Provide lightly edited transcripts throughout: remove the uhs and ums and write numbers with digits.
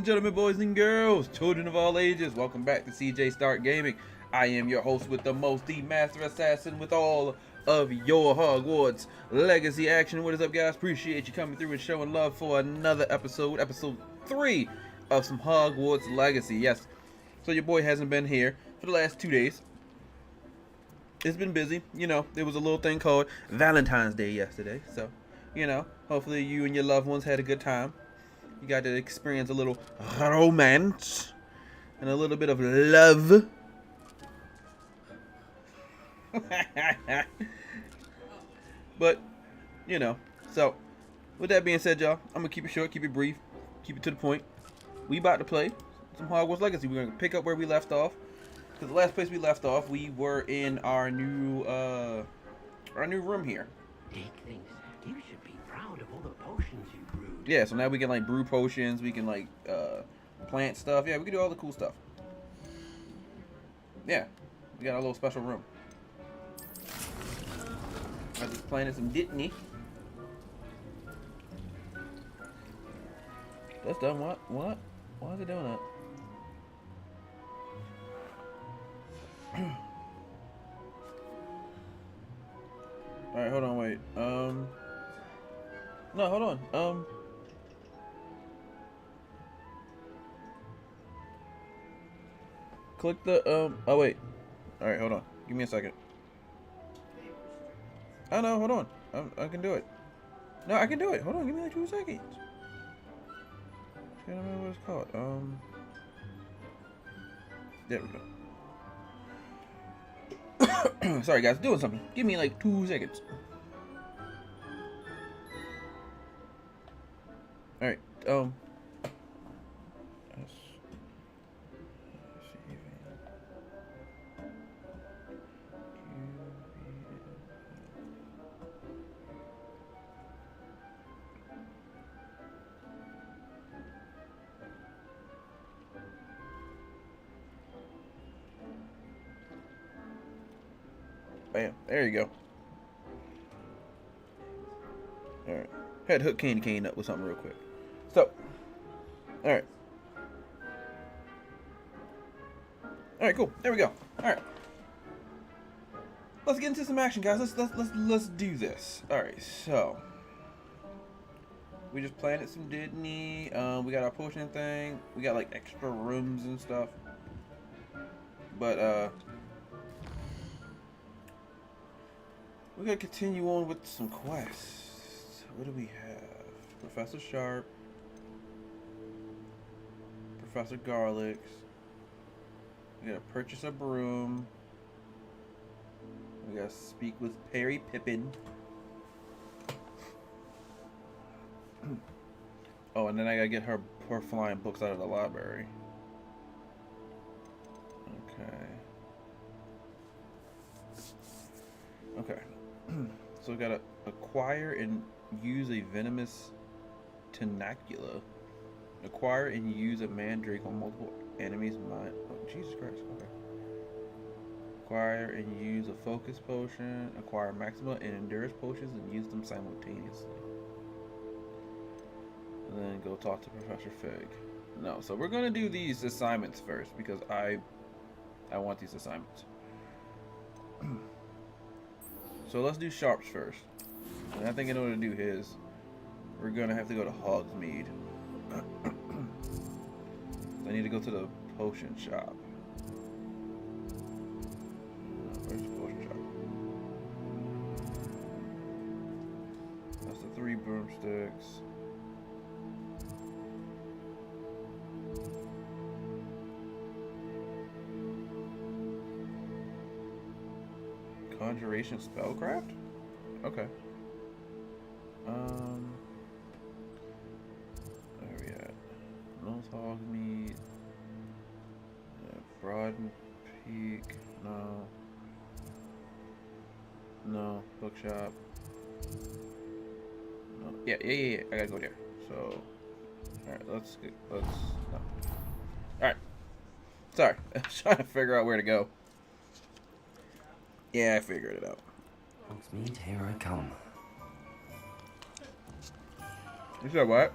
gentlemen, boys and girls, children of all ages, welcome back to CJStarkGaming. I am your host with the most, the master assassin with all of your Hogwarts Legacy action. What is up, guys? Appreciate you coming through and showing love for another episode, episode 3 of some Hogwarts Legacy. Yes, so your boy hasn't been here for the last 2 days. It's been busy, you know. There was a little thing called Valentine's Day yesterday, so, you know, hopefully you and your loved ones had a good time. You got to experience a little romance and a little bit of love. But, you know, so with that being said, y'all, I'm going to keep it short, keep it brief, keep it to the point. We about to play some Hogwarts Legacy. We're going to pick up where we left off. Because the last place we left off, we were in our new room here. Dick thinks you should be proud of all the potions you brewed. Yeah, so now we can, like, brew potions. We can, like, plant stuff. Yeah, we can do all the cool stuff. Yeah, we got a little special room. I just planted some Ditney. That's done. What? Why is it doing that? Alright, hold on, wait. No, hold on. Click the, oh, wait. Alright, hold on. Give me a second. Oh, no, hold on. I can do it. No, I can do it. Hold on, give me like 2 seconds. I don't remember what it's called. There we go. Sorry, guys, doing something. Give me like 2 seconds. Alright, bam, there you go. Alright. Had to hook Candy Cane up with something real quick. So, alright. Alright, cool. There we go. Alright. Let's get into some action, guys. Let's do this. Alright, so we just planted some Disney. We got our potion thing. We got like extra rooms and stuff. But we're gonna continue on with some quests. What do we have? Professor Sharp, Professor Garlics. We gotta purchase a broom. We gotta speak with Perry Pippin. Oh, and then I gotta get her flying books out of the library. Okay. So we gotta acquire and use a venomous tenacula. Acquire and use a mandrake on multiple enemies' mind. Oh, Jesus Christ. Okay. Acquire and use a focus potion. Acquire maxima and endurance potions and use them simultaneously. And then go talk to Professor Fig. No, so we're gonna do these assignments first because I want these assignments. So let's do Sharps first. And I think in order to do his, we're gonna have to go to Hogsmeade. I need to go to the potion shop. Where's the potion shop? That's the 3 broomsticks. Conjuration spellcraft? Okay. Where are we at? North Hogsmeade. Broaden Peak. No. No. Bookshop. No. Yeah. I gotta go there. So. Alright, let's. No. Alright. Sorry. I was trying to figure out where to go. Yeah, I figured it out. Hogsmeade, here I come. You said what?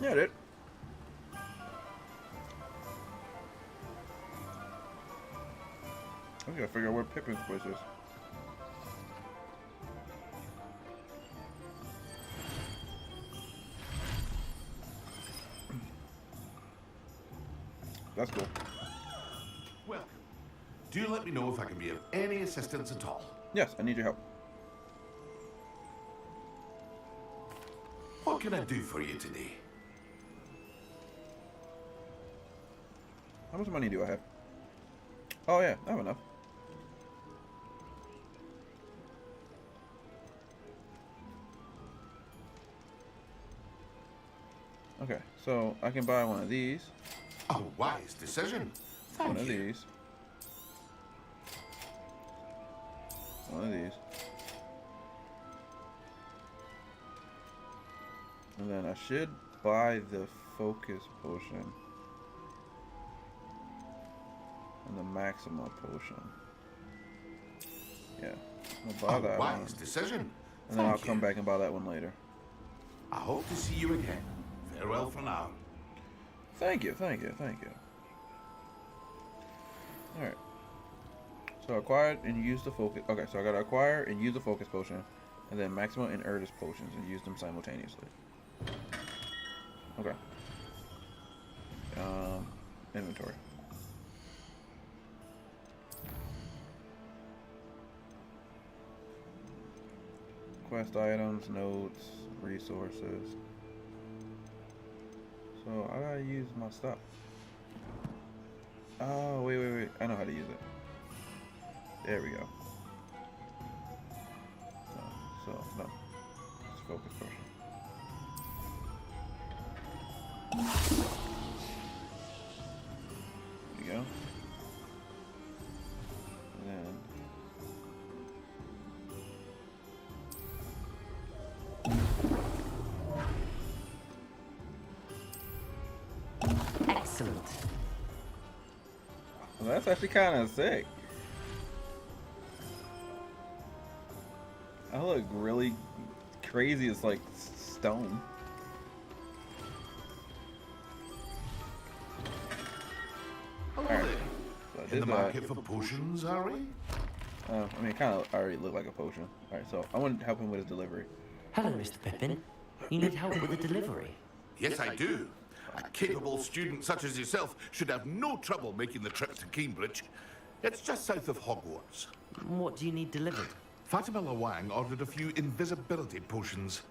Yeah, I did. I gotta figure out where Pippin's place is. That's cool. Welcome. Do let me know if I can be of any assistance at all. Yes, I need your help. What can I do for you today? How much money do I have? Oh yeah, I have enough. Okay, so I can buy one of these. A wise decision. One Thank of you. these. One of these. And then I should buy the focus potion. And the maxima potion. Yeah. I'll buy A that one. wise decision. And then I'll Thank come you. back and buy that one later. I hope to see you again. Farewell for now. Thank you, thank you, thank you. Alright. So acquired and use the focus. Okay, so I gotta acquire and use the focus potion. And then maxima and Erdis potions and use them simultaneously. Okay. Inventory. Quest items, notes, resources. So I gotta use my stuff. Oh, wait. I know how to use it. There we go. No. It's focus potion. There you go. And Excellent. well, that's actually kind of sick. I look really crazy. It's like stone. Hello Alright. there. So I In did the that. market for potions, are we? I mean, it kind of already looked like a potion. Alright, so I want to help him with his delivery. Hello, Mr. Pippin. You need help with the delivery? Yes, I do. A capable student such as yourself should have no trouble making the trip to Cambridge. It's just south of Hogwarts. What do you need delivered? Fatima Lawang ordered a few invisibility potions.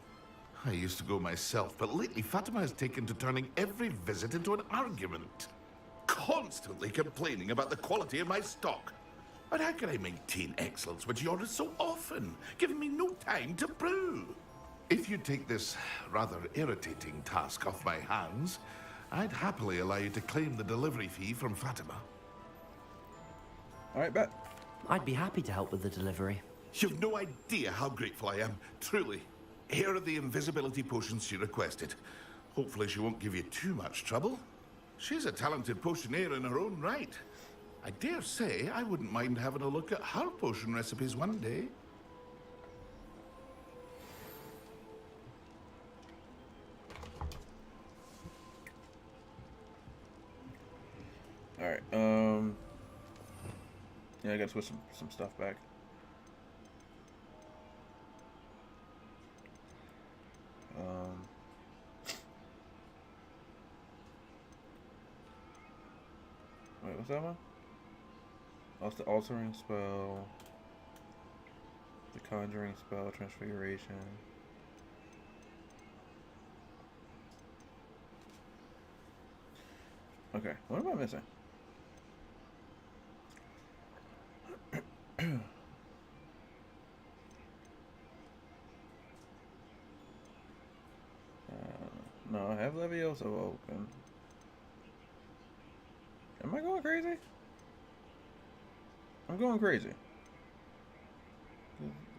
I used to go myself, but lately Fatima has taken to turning every visit into an argument. Constantly complaining about the quality of my stock. But how can I maintain excellence when she orders so often, giving me no time to brew? If you take this rather irritating task off my hands, I'd happily allow you to claim the delivery fee from Fatima. Alright, bet. I'd be happy to help with the delivery. You've no idea how grateful I am, truly. Here are the invisibility potions she requested. Hopefully she won't give you too much trouble. She's a talented potioneer in her own right. I dare say I wouldn't mind having a look at her potion recipes one day. Alright, yeah, I gotta switch some stuff back. Wait, what's that one? Oh, it's the altering spell, the conjuring spell, transfiguration. Okay, what am I missing? No, I have Leviosa open. Am I going crazy? I'm going crazy.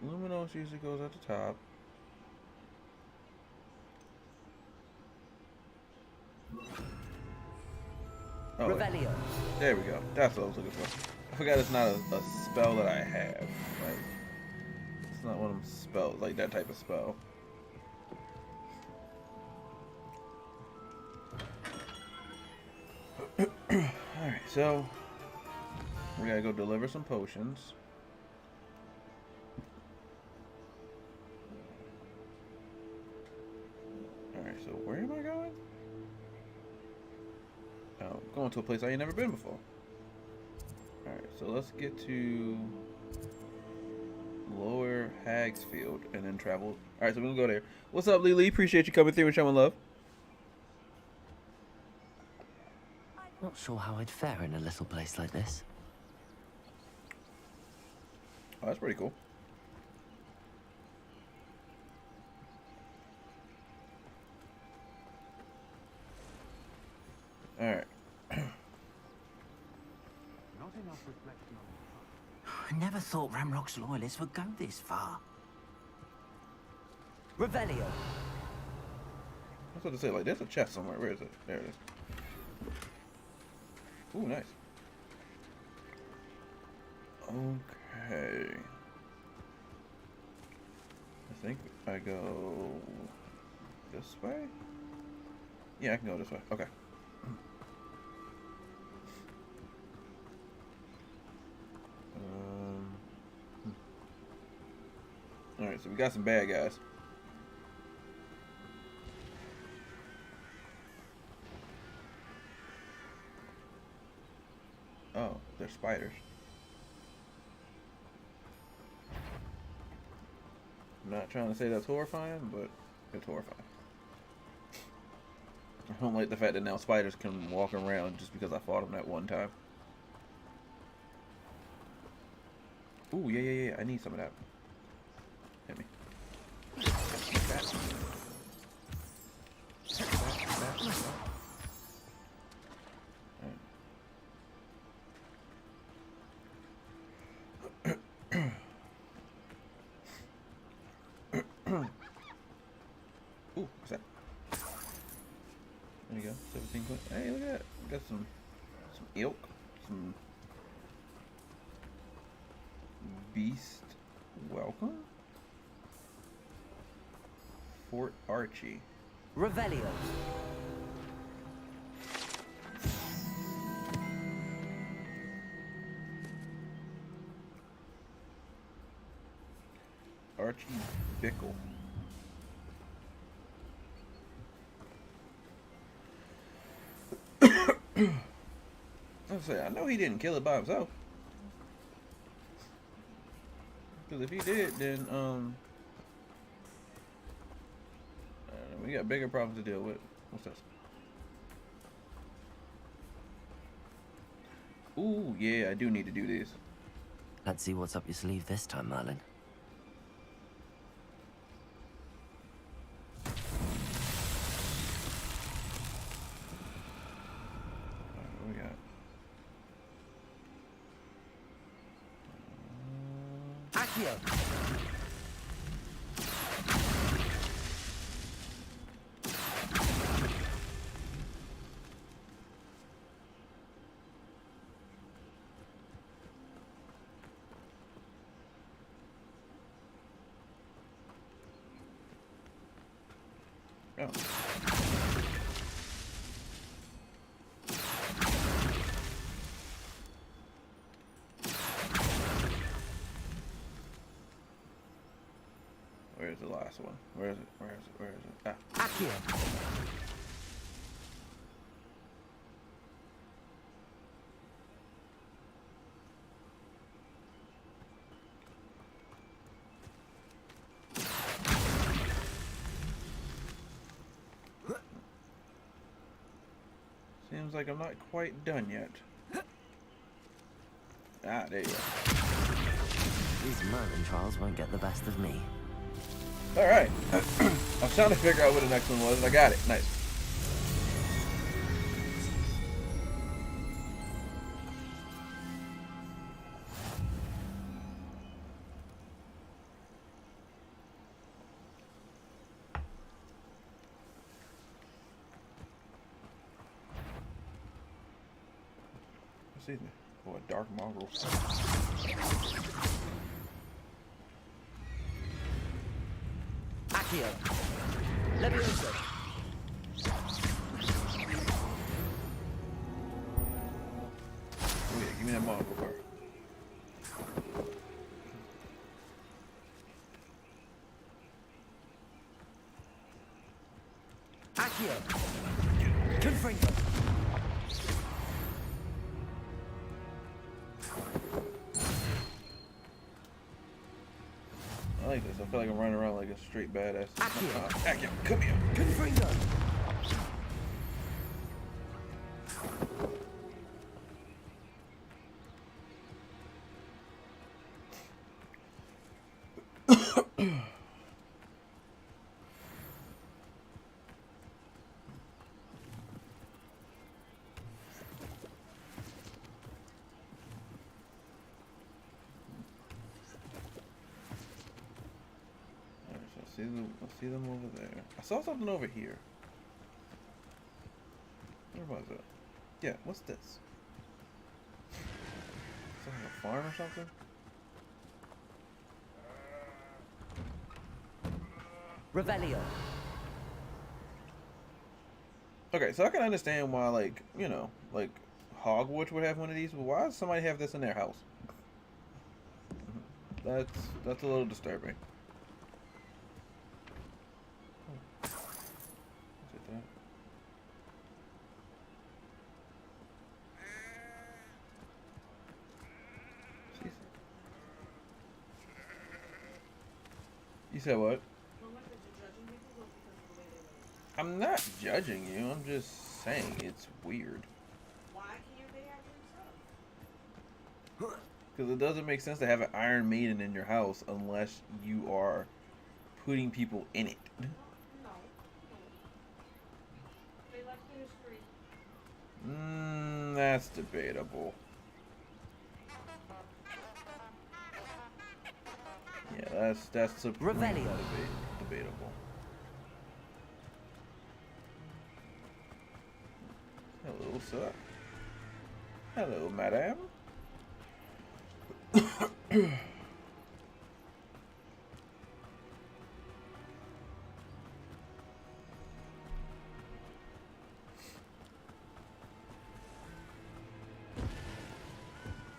Luminos usually goes at the top. Oh, wait. Revelio. There we go. That's what I was looking for. I forgot it's not a spell that I have. Like, it's not one of them spells, like that type of spell. so we gotta go deliver some potions. Alright, so where am I going? Oh, I'm going to a place I ain't never been before. Alright, so let's get to Lower Hagsfield and then travel. Alright, so we're gonna go there. What's up, Lily? Appreciate you coming through and showing love. Not sure how I'd fare in a little place like this. Oh, that's pretty cool. Alright. I never thought Ramrock's loyalists would go this far. Revelio. I was about to say, like, there's a chest somewhere. Where is it? There it is. Ooh, nice. Okay. I think I go this way? Yeah, I can go this way. Okay. Alright, so we got some bad guys. Oh, they're spiders. I'm not trying to say that's horrifying, but it's horrifying. I don't like the fact that now spiders can walk around just because I fought them that one time. Ooh, yeah. I need some of that. Hit me. Ooh, what's that? There you go. 17 points. Hey, look at that. We got some ilk, some beast. Welcome. Fort Archie. Revelio. Archie Bickle. I know he didn't kill it by himself. Because if he did, then we got bigger problems to deal with. What's this? Ooh, yeah, I do need to do this. Let's see what's up your sleeve this time, Merlin. What we got? Accio. Oh. Where's the last one? Where is it? Ah. Accio. Seems like I'm not quite done yet. Ah, there you go. These Merlin trials won't get the best of me. Alright. I was trying to figure out what the next one was, and I got it. Nice. Excuse me. Oh, a dark mongrel. Accio. Levioso. me that Mongol car. Accio. Confringo. I like this. I feel like I'm running around like a straight badass. Accio. Accio, come here. Confringo. I see them over there. I saw something over here. Where was it? Yeah, what's this? Something like a farm or something? Revelio. Okay, so I can understand why, like, you know, like Hogwarts would have one of these, but why does somebody have this in their house? That's a little disturbing. You said what? I'm not judging you. I'm just saying it's weird. Why can't they have themselves? Because it doesn't make sense to have an Iron Maiden in your house unless you are putting people in it. No. They left in the street. That's debatable. Yeah, that's supremely debatable. Hello, sir. Hello, madam.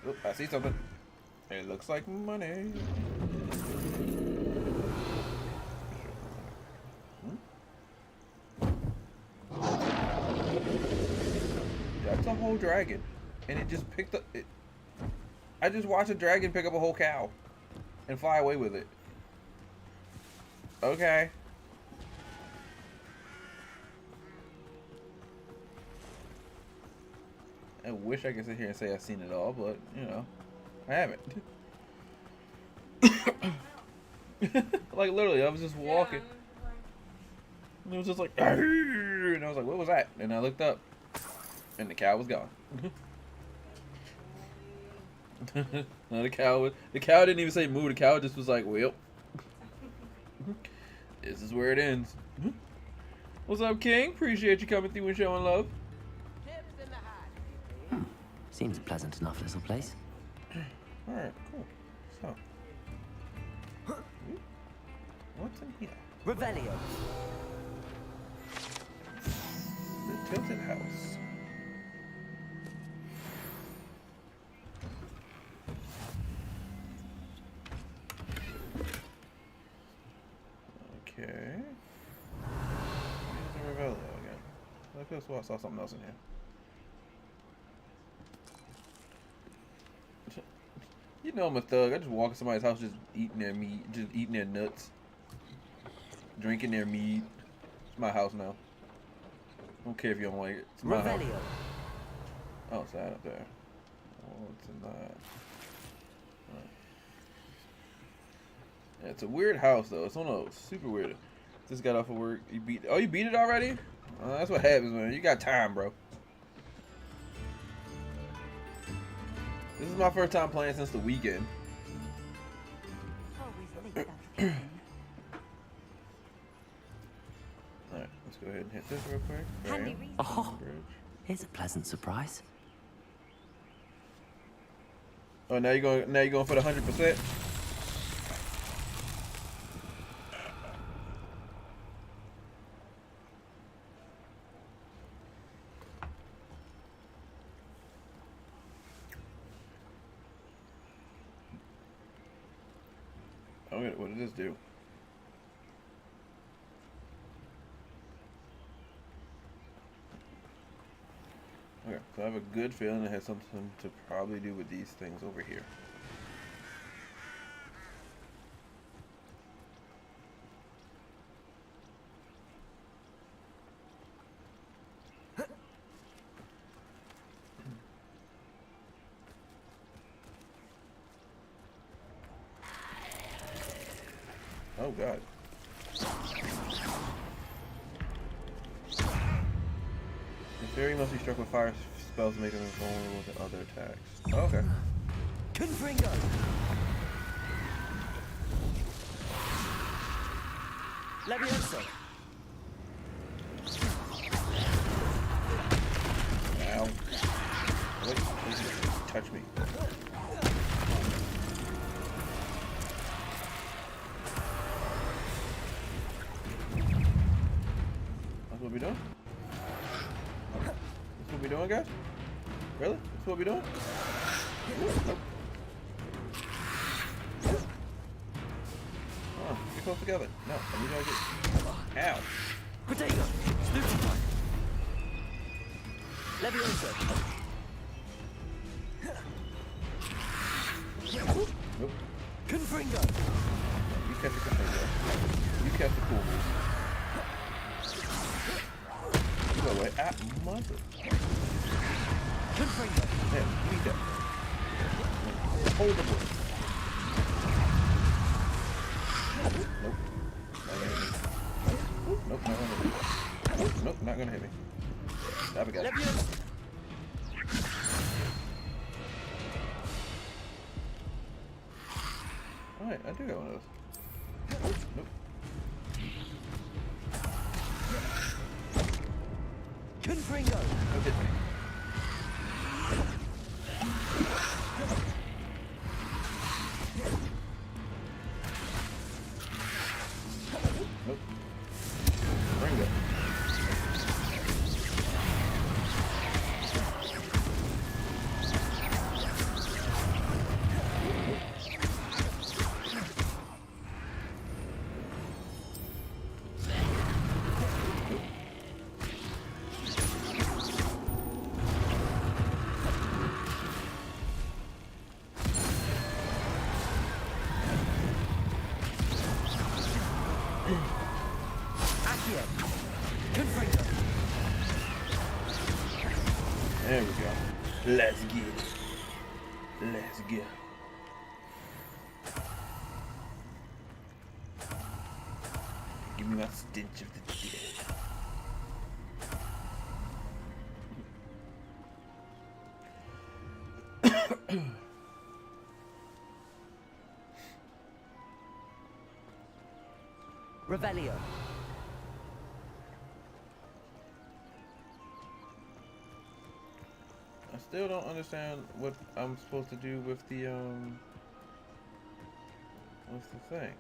Oh, I see something. It looks like money. That's a whole dragon, and it just picked up. I just watched a dragon pick up a whole cow and fly away with it. Okay. I wish I could sit here and say I've seen it all, but, you know, I haven't. Like, literally, I was just walking. And it was just like, and I was like, what was that? And I looked up, and the cow was gone. No, the cow didn't even say move. The cow just was like, well, this is where it ends. What's up, King? Appreciate you coming through and showing love. Seems a pleasant enough little place. Alright, cool. So, what's in here? Revelio. The Tilted House. Okay. Here's the Revelio again. I could have I saw something else in here. You know I'm a thug. I just walk in somebody's house just eating their meat, just eating their nuts, drinking their meat. It's my house now. I don't care if you don't like it. It's my house. Oh, it's that up there. Oh, it's in that. Right. Yeah, it's a weird house though. It's on a super weird. Just got off of work. You beat it already? That's what happens, man. You got time, bro. This is my first time playing since the weekend. Alright, let's go ahead and hit this real quick. Oh, here's a pleasant surprise. Oh, now you're going for the 100%. Okay, what did this do? Okay, so I have a good feeling it has something to probably do with these things over here. Oh god. The fairy must be struck with fire spells to make them vulnerable to other attacks. Oh, okay. Confringo. Levioso. Ow. Wait, please touch me. That's what we doing? That's what we doing, guys? Really? That's what we doing? Nope. Oh, get close together. No, I need to get... Ow. Potato. Snooty time. Levioso. Nope. Confringo. You catch the control. You catch the cool moves. You go away. Ah, mother. Confringo. There, give me that. Hold the book. Nope. Not gonna hit me. Nope, not gonna hit me. Nope, not gonna hit me. Stop it, guys. Levioso. Alright, I do got one of those. Nope. Confringo. Don't hit me. Nope. Bring it. Accio. Confringo. There we go. Let's get it. Let's go. Give me my stench of the dead. Revelio. I still don't understand what I'm supposed to do with the thing.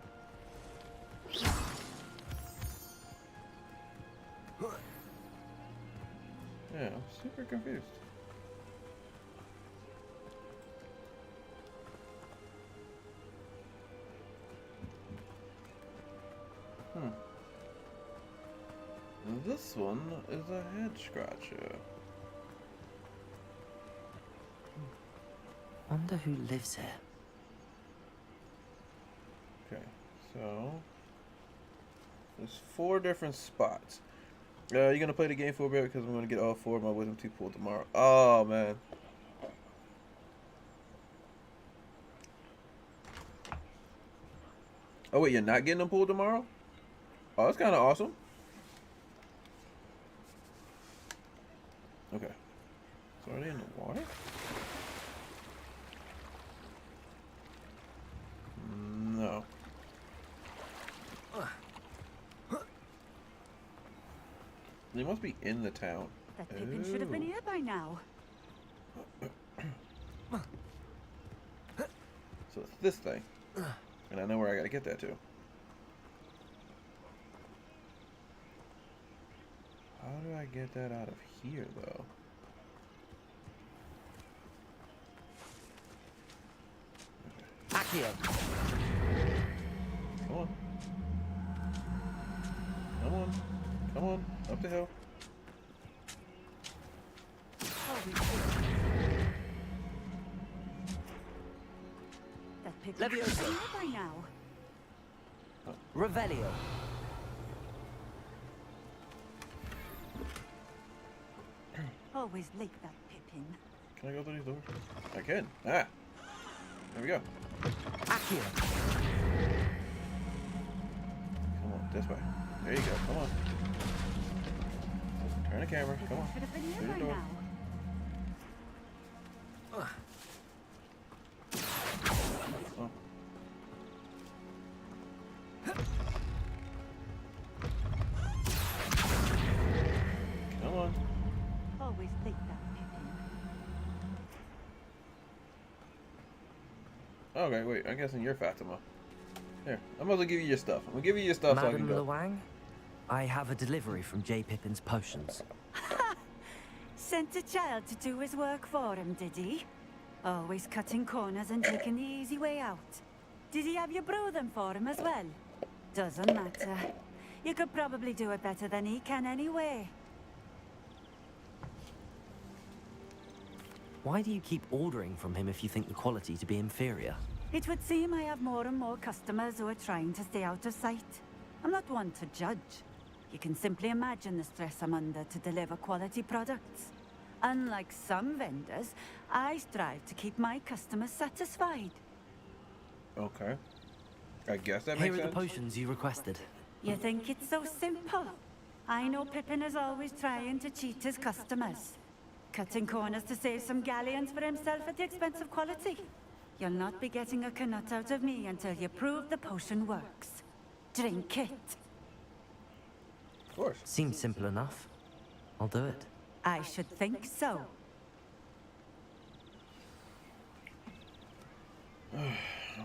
Yeah, I'm super confused. This one is a head scratcher. Wonder who lives here. Okay, so there's 4 different spots. You're gonna play the game for a bit because I'm gonna get all 4 of my wisdom teeth pulled tomorrow. Oh man. Oh wait, you're not getting them pulled tomorrow? Oh, that's kind of awesome. Okay. So are they in the water? No. They must be in the town. That Pippin should have been here by now. So it's this thing. And I know where I gotta get that to. How do I get that out of here, though? Accio. Come on, up the hill. Always that Pippin Levioso. should be here by now. Revelio. Always like that Pippin. Can I go through these doors? I can. Ah! There we go. Accio. Come on, this way. There you go. Come on. Turn the camera. Come on. Should have been here Through the by door. now. Oh. Come on. Always like that Pippin. Okay, wait. I'm guessing you're Fatima. Here, I'm gonna give you your stuff. I'm gonna give you your stuff so I can Madam go. Luang, I have a delivery from J. Pippin's potions. Sent a child to do his work for him, did he? Always cutting corners and taking the easy way out. Did he have you brew them for him as well? Doesn't matter. You could probably do it better than he can anyway. Why do you keep ordering from him if you think the quality to be inferior? It would seem I have more and more customers who are trying to stay out of sight. I'm not one to judge. You can simply imagine the stress I'm under to deliver quality products. Unlike some vendors, I strive to keep my customers satisfied. Okay. I guess that Here makes are sense. the potions you requested. You think it's so simple? I know Pippin is always trying to cheat his customers. Cutting corners to save some galleons for himself at the expense of quality. You'll not be getting a canut out of me until you prove the potion works. Drink it. Of course. Seems simple enough. I'll do it. I should think so.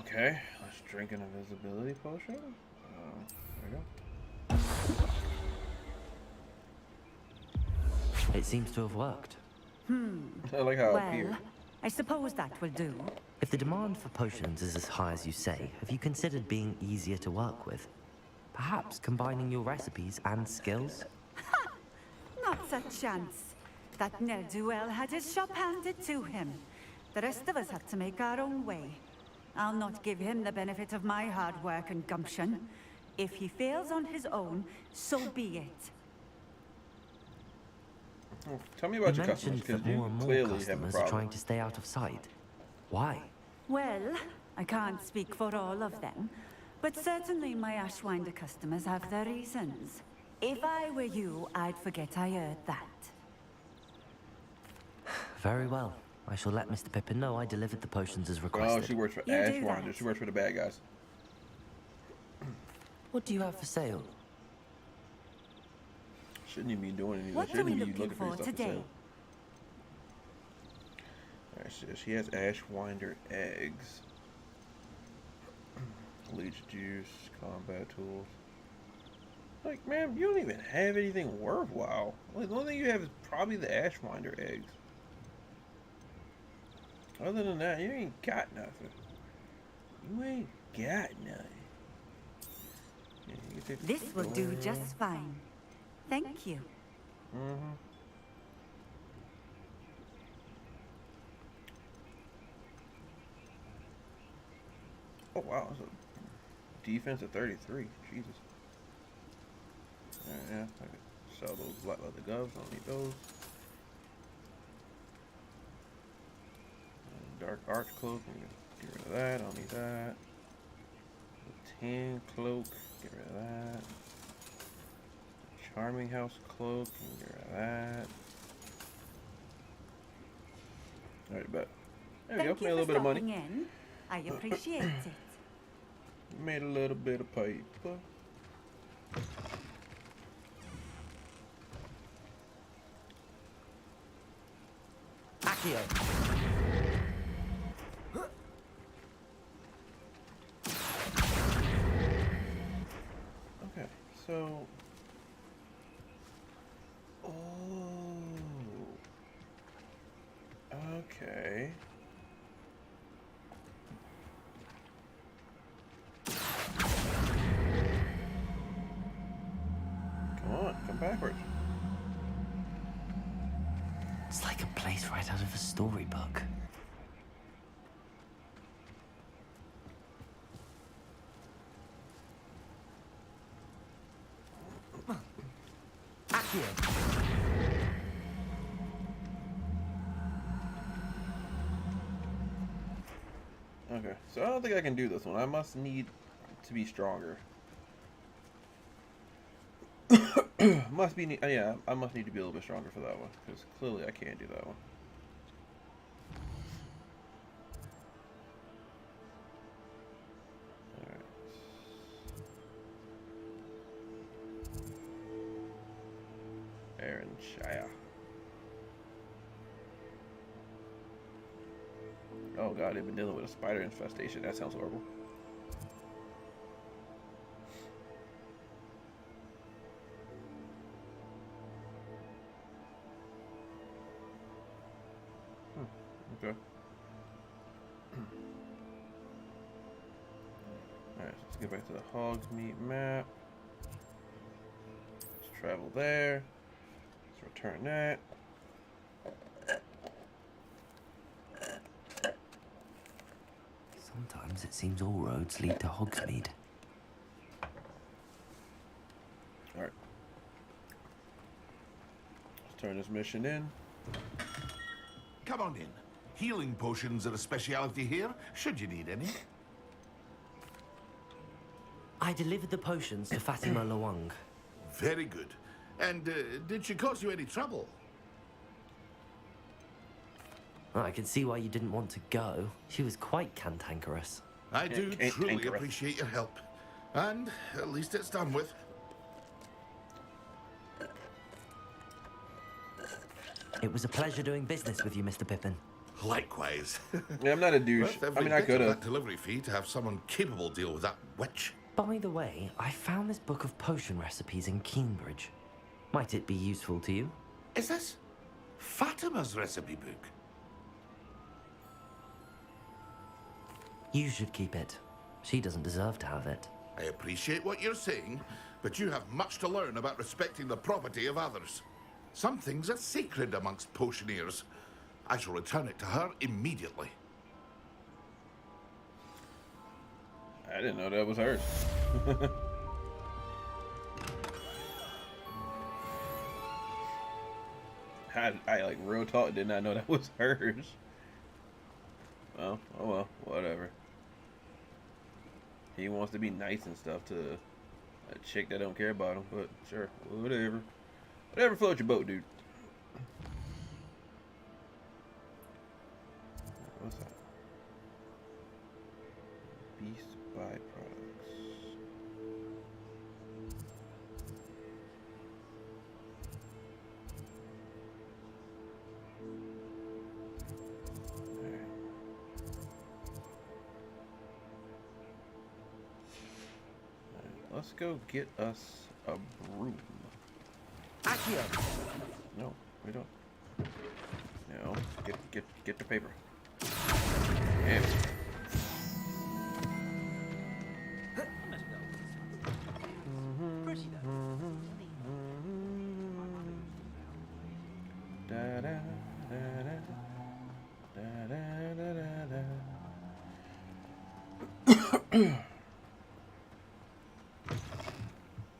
Okay, let's drink an invisibility potion. There we go. It seems to have worked. I like how it appeared. Well, I suppose that will do. If the demand for potions is as high as you say, have you considered being easier to work with? Perhaps combining your recipes and skills? Not a chance. That ne'er-do-well had his shop handed to him. The rest of us had to make our own way. I'll not give him the benefit of my hard work and gumption. If he fails on his own, so be it. Well, tell me You about your customers, mentioned because that more you and more clearly have a customers are problem. trying to stay out of sight. Why? Well, I can't speak for all of them, but certainly my Ashwinder customers have their reasons. If I were you, I'd forget I heard that. Very well. I shall let Mr. Pippin know I delivered the potions as Oh, requested. she works for You do Ashwinder. that. She works for the bad guys. What do you have for sale? Shouldn't even be doing anything. What are Shouldn't we be looking looking for for stuff to today? sell. Alright, so she has Ashwinder eggs. Leech juice, combat tools. Like, man, you don't even have anything worthwhile. Like, the only thing you have is probably the Ashwinder eggs. Other than that, you ain't got nothing. You ain't got nothing. Yeah, you can take This will do door. just fine. Thank you. Mm-hmm. Oh wow, that's a defense of 33. Jesus. Alright, yeah, I could sell those black leather gloves. I don't need those. Dark arch cloak. I'm gonna get rid of that. I don't need that. The tan cloak. Get rid of that. Charming house cloak. Get rid of that. Alright, bet. There we Thank go. Made a you little for bit of money. stopping in. I appreciate it. Made a little bit of paper. Accio. Okay, so. Oh. Okay. Come on, come back. place right out of a storybook. Okay, so I don't think I can do this one. I must need to be stronger. Must be, yeah, I must need to be a little bit stronger for that one, because clearly I can't do that one. Alright. Aaron Shire. Oh god, they've been dealing with a spider infestation. That sounds horrible. Okay. Alright, so let's get back to the Hogsmeade map. Let's travel there. Let's return that. Sometimes it seems all roads lead to Hogsmeade. Alright. Let's turn this mission in. Come on in. Healing potions are a speciality here, should you need any. I delivered the potions to Fatima Lawang. Very good. And did she cause you any trouble? I can see why you didn't want to go. She was quite cantankerous. I do truly Cantankerous. appreciate your help. And at least it's done with. It was a pleasure doing business with you, Mr. Pippin. Likewise. Yeah, I'm not a douche. Worth I mean, I every bit could of have. that delivery fee to have someone capable deal with that witch. By the way, I found this book of potion recipes in Cambridge. Might it be useful to you? Is this Fatima's recipe book? You should keep it. She doesn't deserve to have it. I appreciate what you're saying, but you have much to learn about respecting the property of others. Some things are sacred amongst potioneers. I shall return it to her immediately. I didn't know that was hers. I like real talk did not know that was hers. Well, oh well, whatever. He wants to be nice and stuff to a chick that don't care about him, but sure, whatever. Whatever floats your boat, dude. What's that? Beast byproducts. Alright. Let's go get us a broom. No, we don't. No, get the paper. Yeah. Da, da, da, da, da, da, da, da.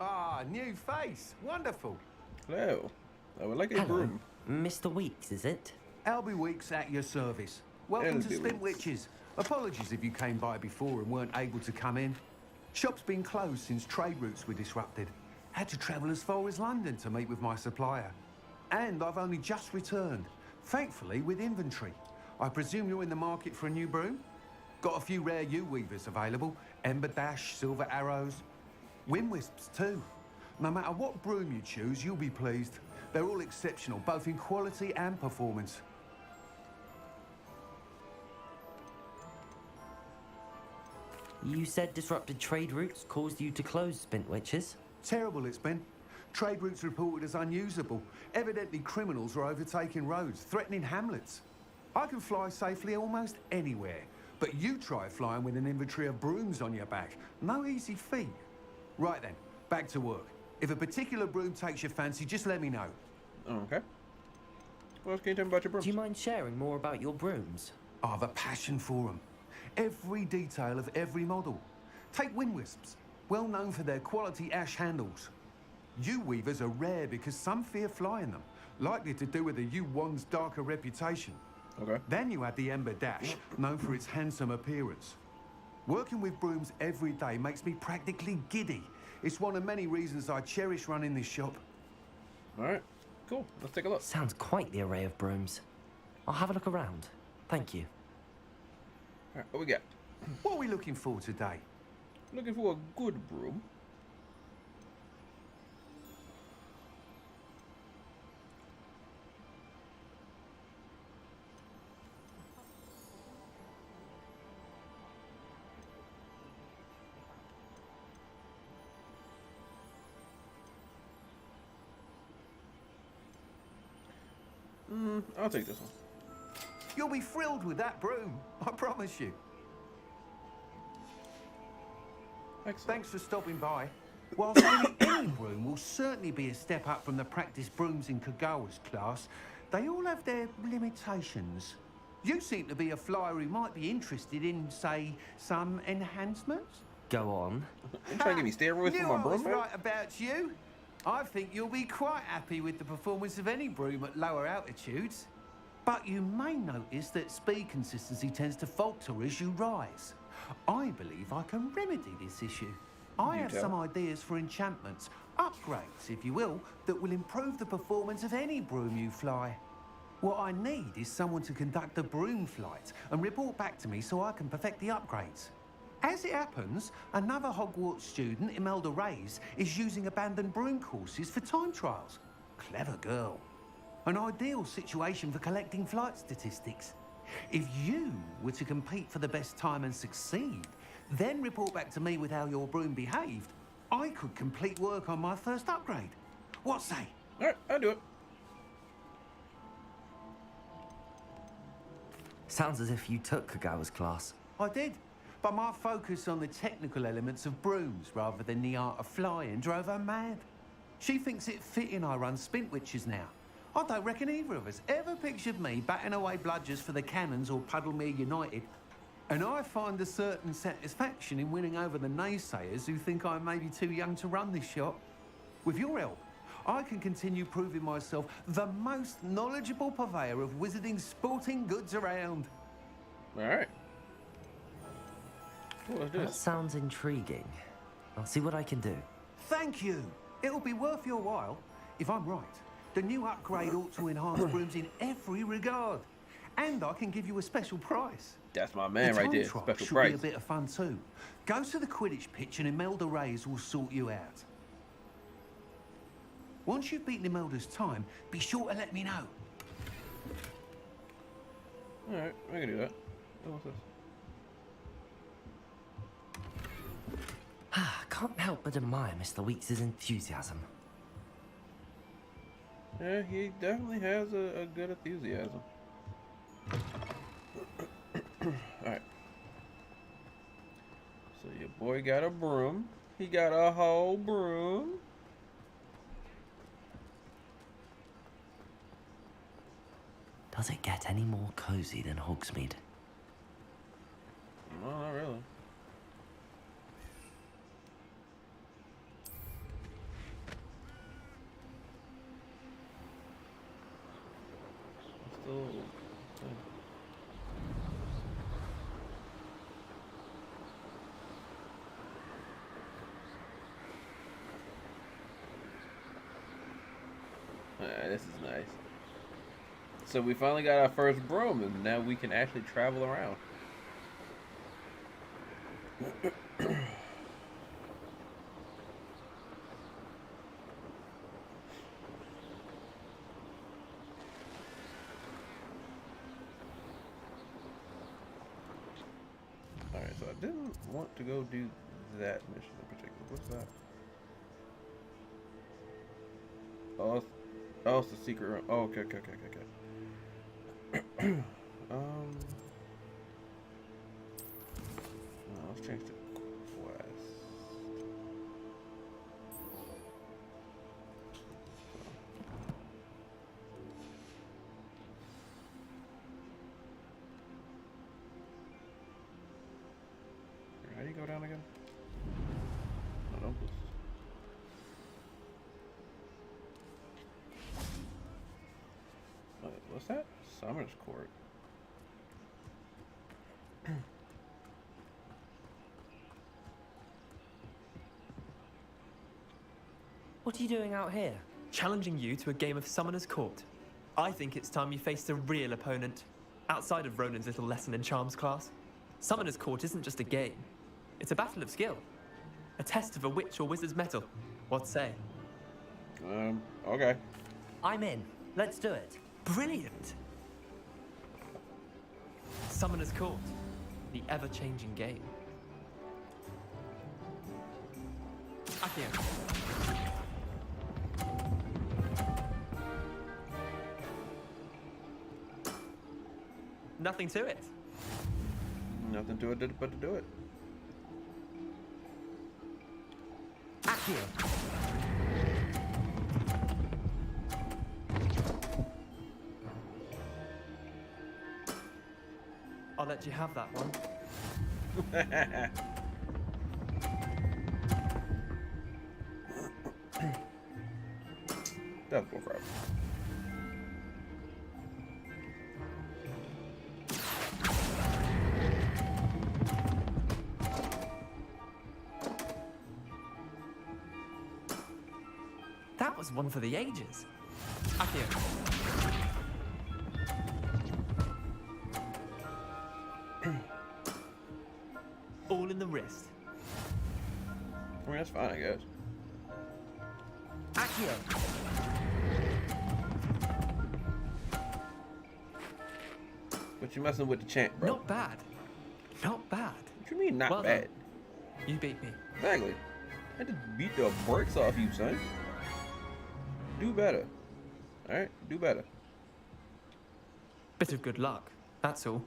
Ah, new face. Wonderful. Hello. I would like a Hello, broom. Mr. Weeks, is it? Albie Weeks at your service. Welcome to Albie Spin Weeks. Witches. Apologies if you came by before and weren't able to come in. Shop's been closed since trade routes were disrupted. Had to travel as far as London to meet with my supplier. And I've only just returned, thankfully with inventory. I presume you're in the market for a new broom? Got a few rare U-weavers available. Ember Dash, Silver Arrows. Wind Wisps too. No matter what broom you choose, you'll be pleased. They're all exceptional, both in quality and performance. You said disrupted trade routes caused you to close Spint Witches? Terrible it's been. Trade routes reported as unusable. Evidently criminals are overtaking roads, threatening hamlets. I can fly safely almost anywhere, but you try flying with an inventory of brooms on your back. No easy feat. Right then, back to work. If a particular broom takes your fancy, just let me know. Okay. What else can you tell me about your brooms? Do you mind sharing more about your brooms? I have a passion for them. Every detail of every model. Take wind wisps, well known for their quality ash handles. Yew weavers are rare because some fear flying them, likely to do with the yew wand's darker reputation. Okay. Then you have the ember dash, known for its handsome appearance. Working with brooms every day makes me practically giddy. It's one of many reasons I cherish running this shop. All right. Cool. Let's take a look. Sounds quite the array of brooms. I'll have a look around. Thank you. All right. What we got? What are we looking for today? Looking for a good broom. I'll take this one. You'll be thrilled with that broom, I promise you. Excellent. Thanks for stopping by. Whilst any broom will certainly be a step up from the practice brooms in Kagawa's class, they all have their limitations. You seem to be a flyer who might be interested in, say, some enhancements? Go on. You trying to give me steroids Knew for my I was broom, man? right about you. I think you'll be quite happy with the performance of any broom at lower altitudes. But you may notice that speed consistency tends to falter as you rise. I believe I can remedy this issue. I have some ideas for enchantments, upgrades, if you will, that will improve the performance of any broom you fly. What I need is someone to conduct a broom flight and report back to me so I can perfect the upgrades. As it happens, another Hogwarts student, Imelda Reyes, is using abandoned broom courses for time trials. Clever girl. An ideal situation for collecting flight statistics. If you were to compete for the best time and succeed, then report back to me with how your broom behaved, I could complete work on my first upgrade. What say? All right, I'll do it. Sounds as if you took Kagawa's class. I did, but my focus on the technical elements of brooms rather than the art of flying drove her mad. She thinks it fitting I run Spintwitches now. I don't reckon either of us ever pictured me batting away bludgers for the Cannons or Puddlemere United. And I find a certain satisfaction in winning over the naysayers who think I may be too young to run this shop. With your help, I can continue proving myself the most knowledgeable purveyor of wizarding sporting goods around. All right. Cool, let's do That this. sounds intriguing. I'll see what I can do. Thank you. It'll be worth your while. If I'm right, the new upgrade ought to enhance brooms in every regard. And I can give you a special price. That's my man The right there. time trial Special should price. be a bit of fun too. Go to the Quidditch pitch and Imelda Reyes will sort you out. Once you've beaten Imelda's time, be sure to let me know. All right, I can do that. What's this? Can't help but admire Mr. Weeks' enthusiasm. Yeah, he definitely has a good enthusiasm. Alright. So your boy got a broom. He got a whole broom. Does it get any more cozy than Hogsmeade? No, not really. Still. Alright, this is nice. So we finally got our first broom, and now we can actually travel around. Alright, so I didn't want to go do that mission in particular. What's that? Oh, it's the secret room. Oh, okay. Let's change the quest. What's that? Summer's Court. What are you doing out here? Challenging you to a game of Summoner's Court. I think it's time you faced a real opponent, outside of Ronan's little lesson in charms class. Summoner's Court isn't just a game. It's a battle of skill. A test of a witch or wizard's mettle. What say? Okay. I'm in. Let's do it. Brilliant! Summoner's Court. The ever-changing game. Accio. Nothing to it. Nothing to it but to do it. Accio. I'll let you have that one. That's bullcrap. That was one for the ages. Accio. All in the wrist. I mean, that's fine, I guess. Accio. But you're messing with the champ, bro. Not bad. Not bad. What you mean, not Well bad? done. You beat me. Exactly. I just beat the brakes off you, son. Do better. Alright? Do better. Bit of good luck, that's all.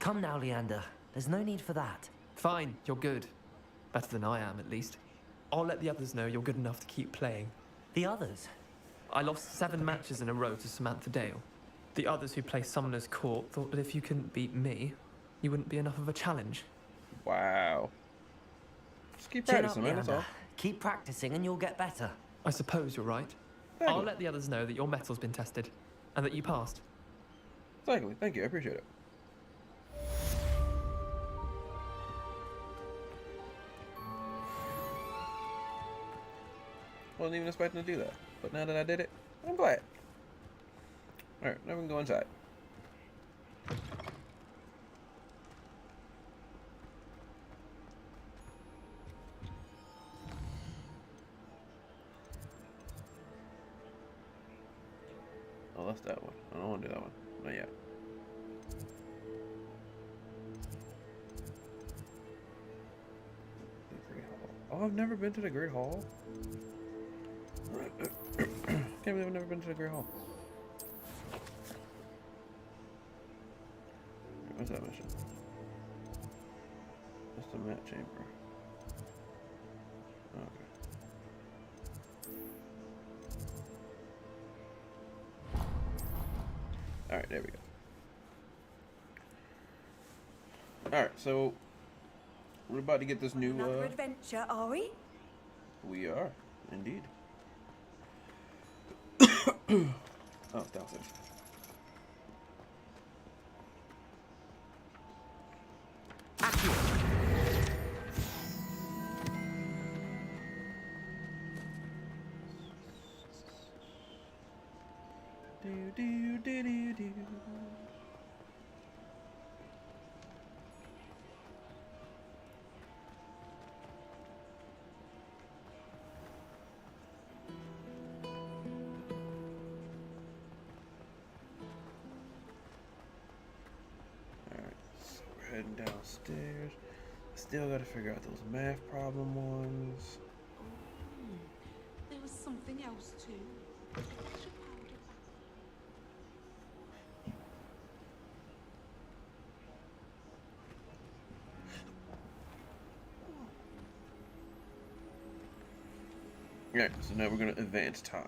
Come now, Leander. There's no need for that. Fine, you're good. Better than I am, at least. I'll let the others know you're good enough to keep playing. The others? I lost 7 matches in a row to Samantha Dale. The others who play Summoner's Court thought that if you couldn't beat me, you wouldn't be enough of a challenge. Wow. Just keep Chin up, practicing, man. That's all. Leander. Keep practicing and you'll get better. I suppose you're right. Thank I'll you. let the others know that your metal's been tested, and that you passed. Exactly. Thank you. I appreciate it. Wasn't even expecting to do that, but now that I did it, I'm glad. Alright, now we can go inside. Oh, that's that one. I don't want to do that one. Not yet. The Great Hall. Oh, I've never been to the Great Hall. Can't believe I've never been to the Great Hall. What's that mission? That's the map chamber. Okay. Alright, there we go. Alright, so we're about to get this new Another adventure, are we? we are, indeed. Oh, downstairs. Do do do do do. Alright, so we're heading downstairs. Still gotta figure out those math problem ones. There was something else too. Alright, so now we're gonna advance time.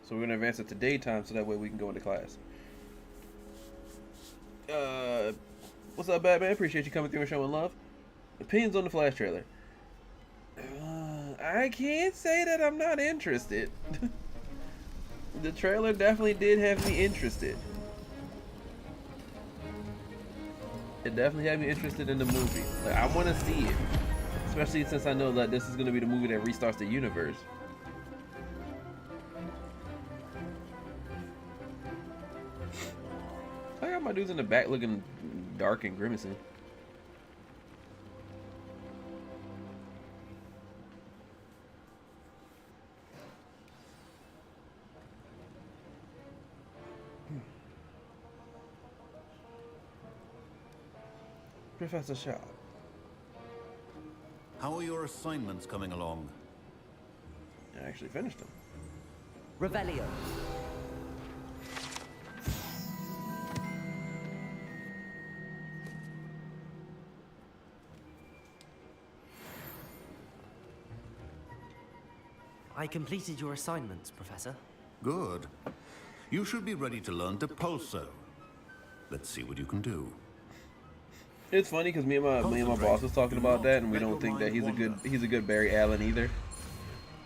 So we're gonna advance it to daytime so that way we can go into class. What's up, Batman? Appreciate you coming through and showing love. Opinions on the Flash trailer. I can't say that I'm not interested. The trailer definitely did have me interested. It definitely had me interested in the movie. Like, I want to see it. Especially since I know that this is going to be the movie that restarts the universe. I got my dudes in the back looking dark and grimacing. Professor Shaw. How are your assignments coming along? I actually finished them. Revelio. I completed your assignments, Professor. Good. You should be ready to learn Depulso. Let's see what you can do. It's funny because me and my boss was talking about that, and we don't think that he's a good Barry Allen either.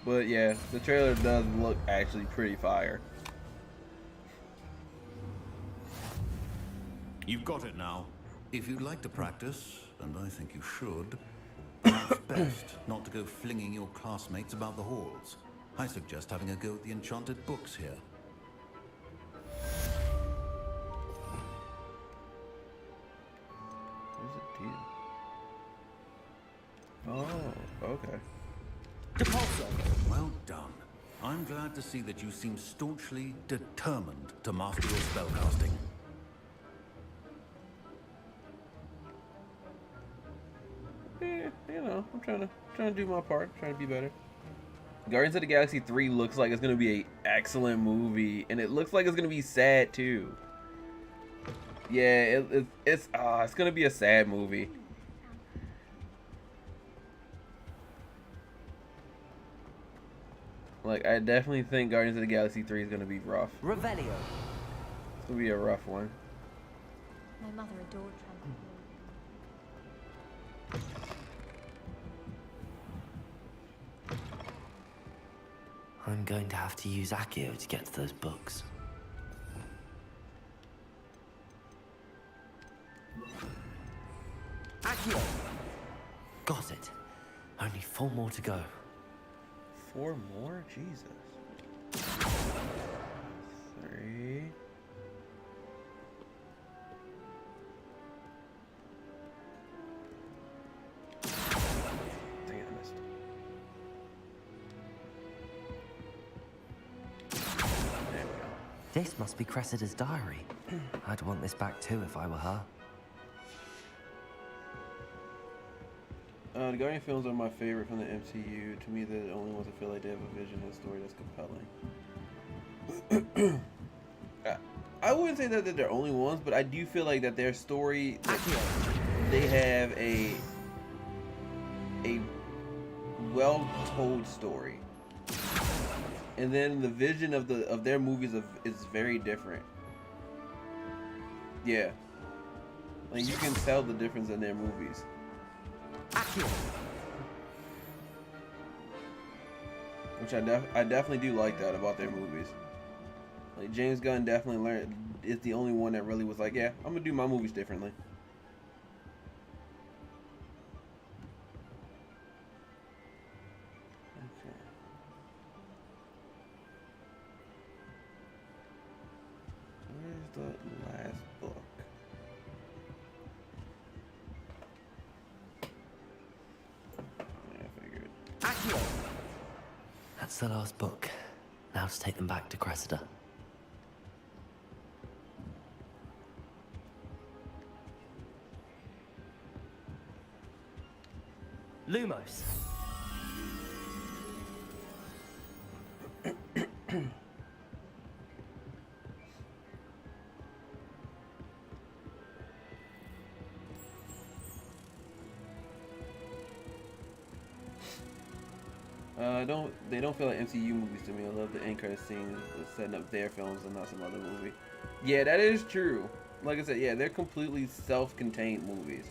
But yeah, the trailer does look actually pretty fire. You've got it now. If you'd like to practice, and I think you should, it's best not to go flinging your classmates about the halls. I suggest having a go at the enchanted books here. Oh, okay. Depulso. Well done. I'm glad to see that you seem staunchly determined to master your spellcasting. Yeah, you know, I'm trying to do my part, trying to be better. Guardians of the Galaxy 3 looks like it's gonna be an excellent movie, and it looks like it's gonna be sad too. Yeah, it's gonna be a sad movie. Like, I definitely think Guardians of the Galaxy 3 is gonna be rough. Revelio. It's gonna be a rough one. My mother adored traveling. I'm going to have to use Accio to get to those books. Accio. Got it. Only 4 more to go. 4 more? Jesus. 3. Dang it, I missed. There we go. This must be Cressida's diary. I'd want this back too if I were her. The Guardian films are my favorite from the MCU. To me, they're the only ones that feel like they have a vision and a story that's compelling. I wouldn't say that they're the only ones, but I do feel like that their story, they have a well-told story, and then the vision of their movies is very different. Yeah, like you can tell the difference in their movies. Which I definitely do like that about their movies. Like James Gunn definitely is the only one that really was like, yeah, I'm gonna do my movies differently. Okay. Where's the last book? That's the last book. Now to take them back to Cressida. Lumos. They don't feel like MCU movies to me. I love the end credit scenes setting up their films and not some other movie. Yeah, that is true. Like I said, yeah, they're completely self-contained movies.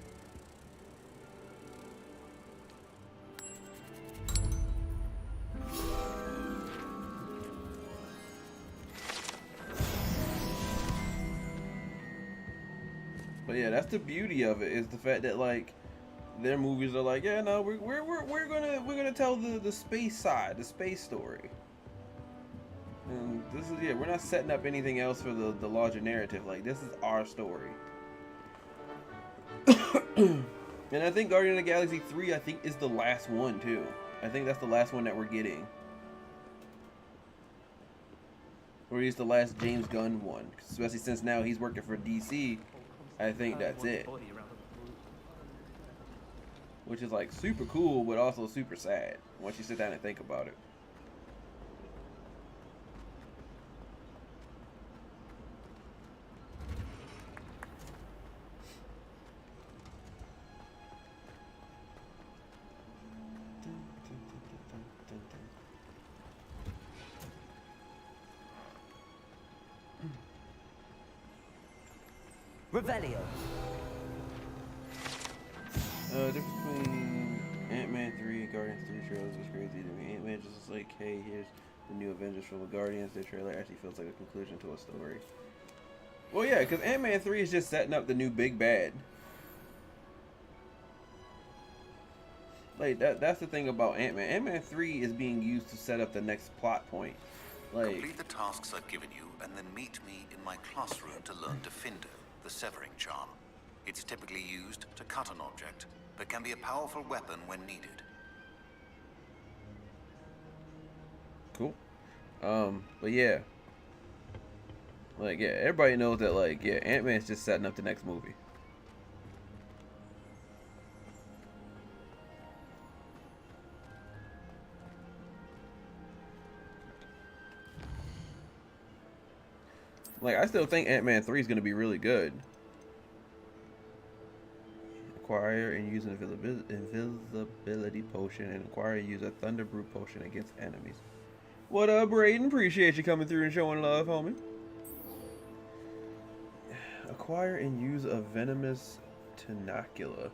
But yeah, that's the beauty of it, is the fact that like their movies are like, yeah, no, we're gonna tell the space side, the space story. And this is, yeah, we're not setting up anything else for the larger narrative. Like, this is our story. And I think Guardian of the Galaxy 3, I think, is the last one too. I think that's the last one that we're getting. Or he's the last James Gunn one, especially since now he's working for DC. I think that's it. Which is like super cool, but also super sad once you sit down and think about it. Revelio. Difference between Ant-Man 3 and Guardians 3 trailers was crazy to me. Ant-Man just was like, hey, here's the new Avengers from the Guardians. The trailer actually feels like a conclusion to a story. Well, yeah, because Ant-Man 3 is just setting up the new big bad. Like, that's the thing about Ant-Man. Ant-Man 3 is being used to set up the next plot point. Like, Complete the tasks I've given you and then meet me in my classroom to learn Defindo, the severing charm. It's typically used to cut an object, but can be a powerful weapon when needed. cool. But yeah. Like, yeah, everybody knows that, like, yeah, Ant-Man's just setting up the next movie. Like, I still think Ant-Man 3 is going to be really good. Acquire and use an invisibility potion, and acquire and use a thunder brew potion against enemies. What up, Brayden? Appreciate you coming through and showing love, homie. Acquire and use a venomous tenacula.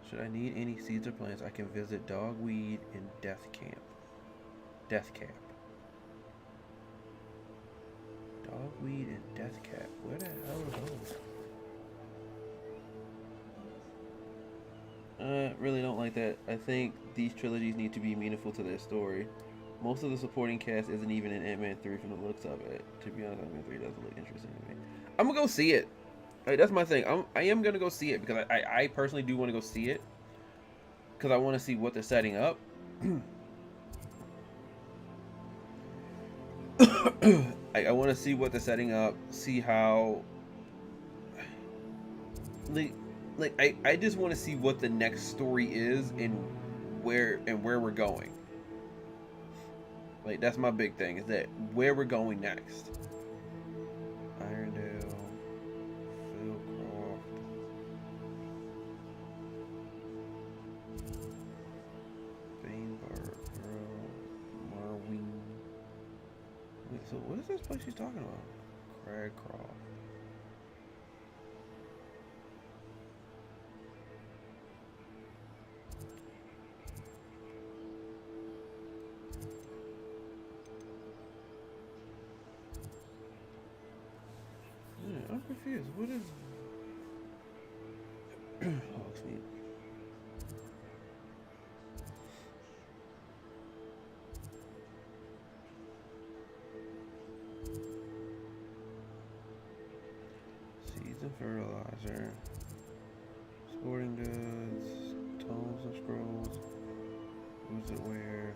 Should I need any seeds or plants, I can visit Dogweed and Death Camp. Death Cap. Dogweed and Death Cap. Where the hell are those? Really don't like that. I think these trilogies need to be meaningful to their story. Most of the supporting cast isn't even in Ant-Man 3 from the looks of it. To be honest, Ant-Man 3 doesn't look interesting to me. I'm gonna go see it. Like, that's my thing. I am gonna go see it because I personally do want to go see it because I want to see what they're setting up. I want to see what they're setting up. See how. I just want to see what the next story is and where we're going. Like, that's my big thing, is that where we're going next. Irondale, Philcroft. Bainbark, Marween. Wait, so what is this place she's talking about? Cragcroft. I'm confused. What is Hogsmeade? Seeds and fertilizer, sporting goods, tomes and scrolls, who's it where?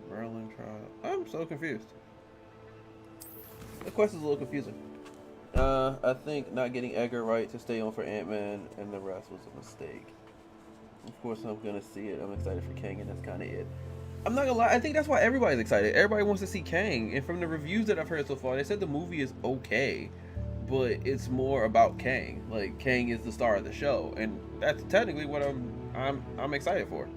Merlin trial. I'm so confused. The quest is a little confusing. I think not getting Edgar right to stay on for Ant-Man and the rest was a mistake. Of course, I'm gonna see it. I'm excited for Kang, and that's kind of it. I'm not gonna lie, I think that's why everybody's excited. Everybody wants to see Kang, and from the reviews that I've heard so far, they said the movie is okay, but it's more about Kang. Like, Kang is the star of the show, and that's technically what I'm excited for.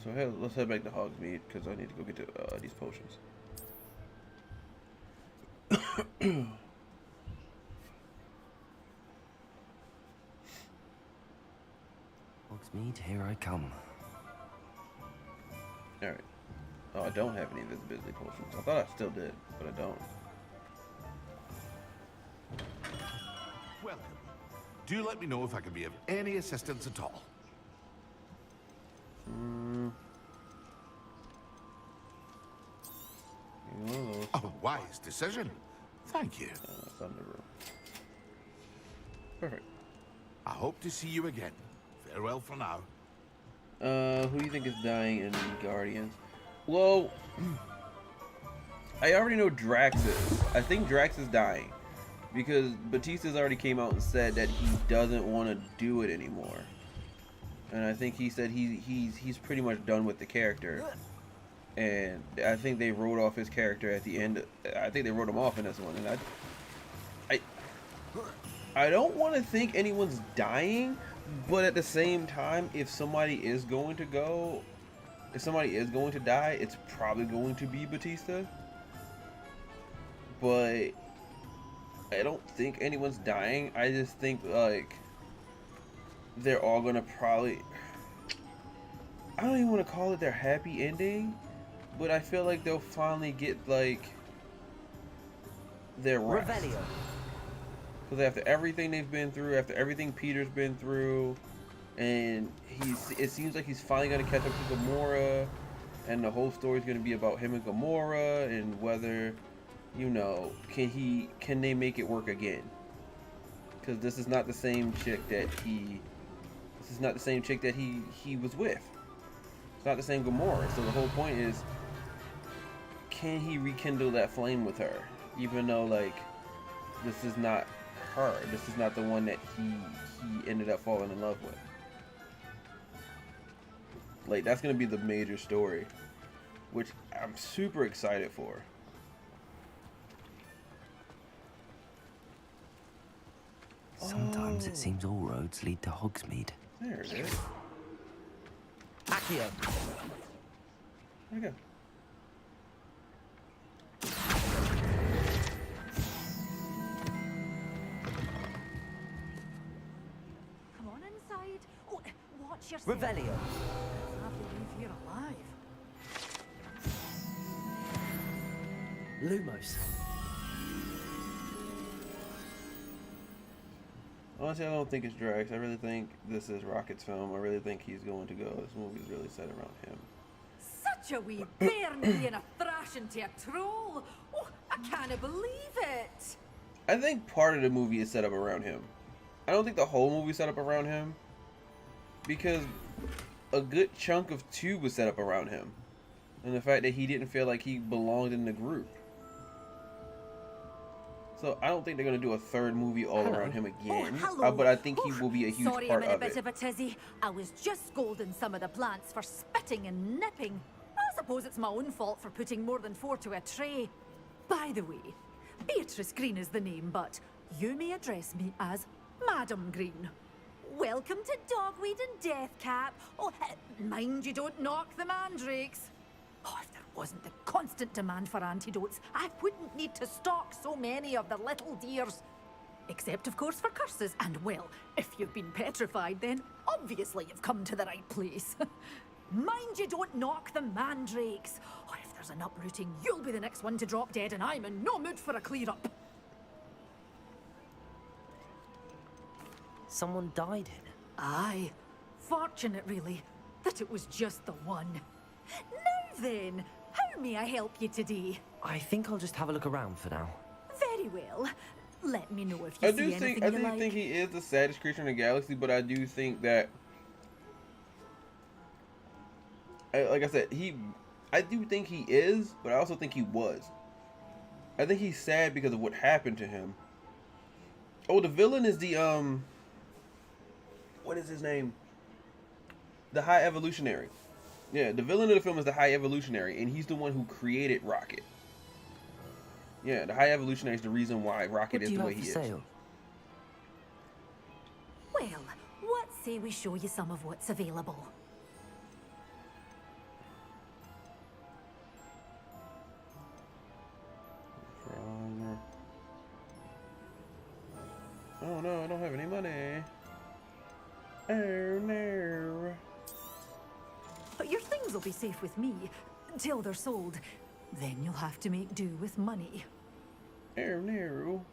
So let's head back to Hogsmeade because I need to go get these potions. Hogsmeade, here I come. Alright. Oh, I don't have any invisibility potions. I thought I still did, but I don't. Welcome. Do let me know if I can be of any assistance at all. A wise decision. Thank you. Thunder room. Perfect. I hope to see you again. Farewell for now. Who do you think is dying in Guardians? Well, I already know Drax is. I think Drax is dying because Batista's already came out and said that he doesn't want to do it anymore. And I think he said he's pretty much done with the character. And I think they wrote off his character at the end. I think they wrote him off in this one. And I don't want to think anyone's dying, but at the same time, if somebody is going to go, if somebody is going to die, it's probably going to be Batista. But I don't think anyone's dying. I just think like they're all gonna probably, I don't even want to call it their happy ending, but I feel like they'll finally get like their rest. Because after everything they've been through, after everything Peter's been through, and it seems like he's finally gonna catch up to Gamora, and the whole story's gonna be about him and Gamora and whether, you know, can they make it work again? Because this is not the same chick that he was with. It's not the same Gamora. So the whole point is, can he rekindle that flame with her? Even though like this is not her. This is not the one that he ended up falling in love with. Like, that's gonna be the major story, which I'm super excited for. Sometimes it seems all roads lead to Hogsmeade. There it is. Accio. There we go. Come on inside. Oh, watch yourself. Revelio. I believe you're alive. Lumos. Honestly, I don't think it's Drax. I really think this is Rocket's film. I really think he's going to go. This movie's really set around him. Such a wee bairn being a thrash into a troll. Oh, I can't believe it. I think part of the movie is set up around him. I don't think the whole movie is set up around him, because a good chunk of 2 was set up around him, and the fact that he didn't feel like he belonged in the group. So I don't think they're gonna do a 3rd movie all around him again. Oh, hello. But I think he will be a huge Sorry, part I'm in a of bit it. of a tizzy. I was just scolding some of the plants for spitting and nipping. I suppose it's my own fault for putting more than 4 to a tray. By the way, Beatrice Green is the name, but you may address me as Madam Green. Welcome to Dogweed and Deathcap. Oh, mind you don't knock the mandrakes. Oh, if there wasn't the constant demand for antidotes, I wouldn't need to stock so many of the little dears. Except, of course, for curses. And, well, if you've been petrified, then obviously you've come to the right place. Mind you don't knock the mandrakes. Oh, if there's an uprooting, you'll be the next one to drop dead, and I'm in no mood for a clear-up. Someone died here. Aye. Fortunate, really, that it was just the one. Now then, how may I help you today? I think I'll just have a look around for now. Very well. let me know if you I see do anything think I you do like. think he is the saddest creature in the galaxy, but I do think that, like I said, I do think he is, but I also think he was. I think he's sad because of what happened to him. Oh, the villain is the what is his name? The High Evolutionary. Yeah, the villain of the film is the High Evolutionary, and he's the one who created Rocket. Yeah, the High Evolutionary is the reason why Rocket is the way he is. Sale? Well, what say we show you some of what's available? Oh no, I don't have any money. Oh no. But your things will be safe with me until they're sold. Then you'll have to make do with money. Oh no.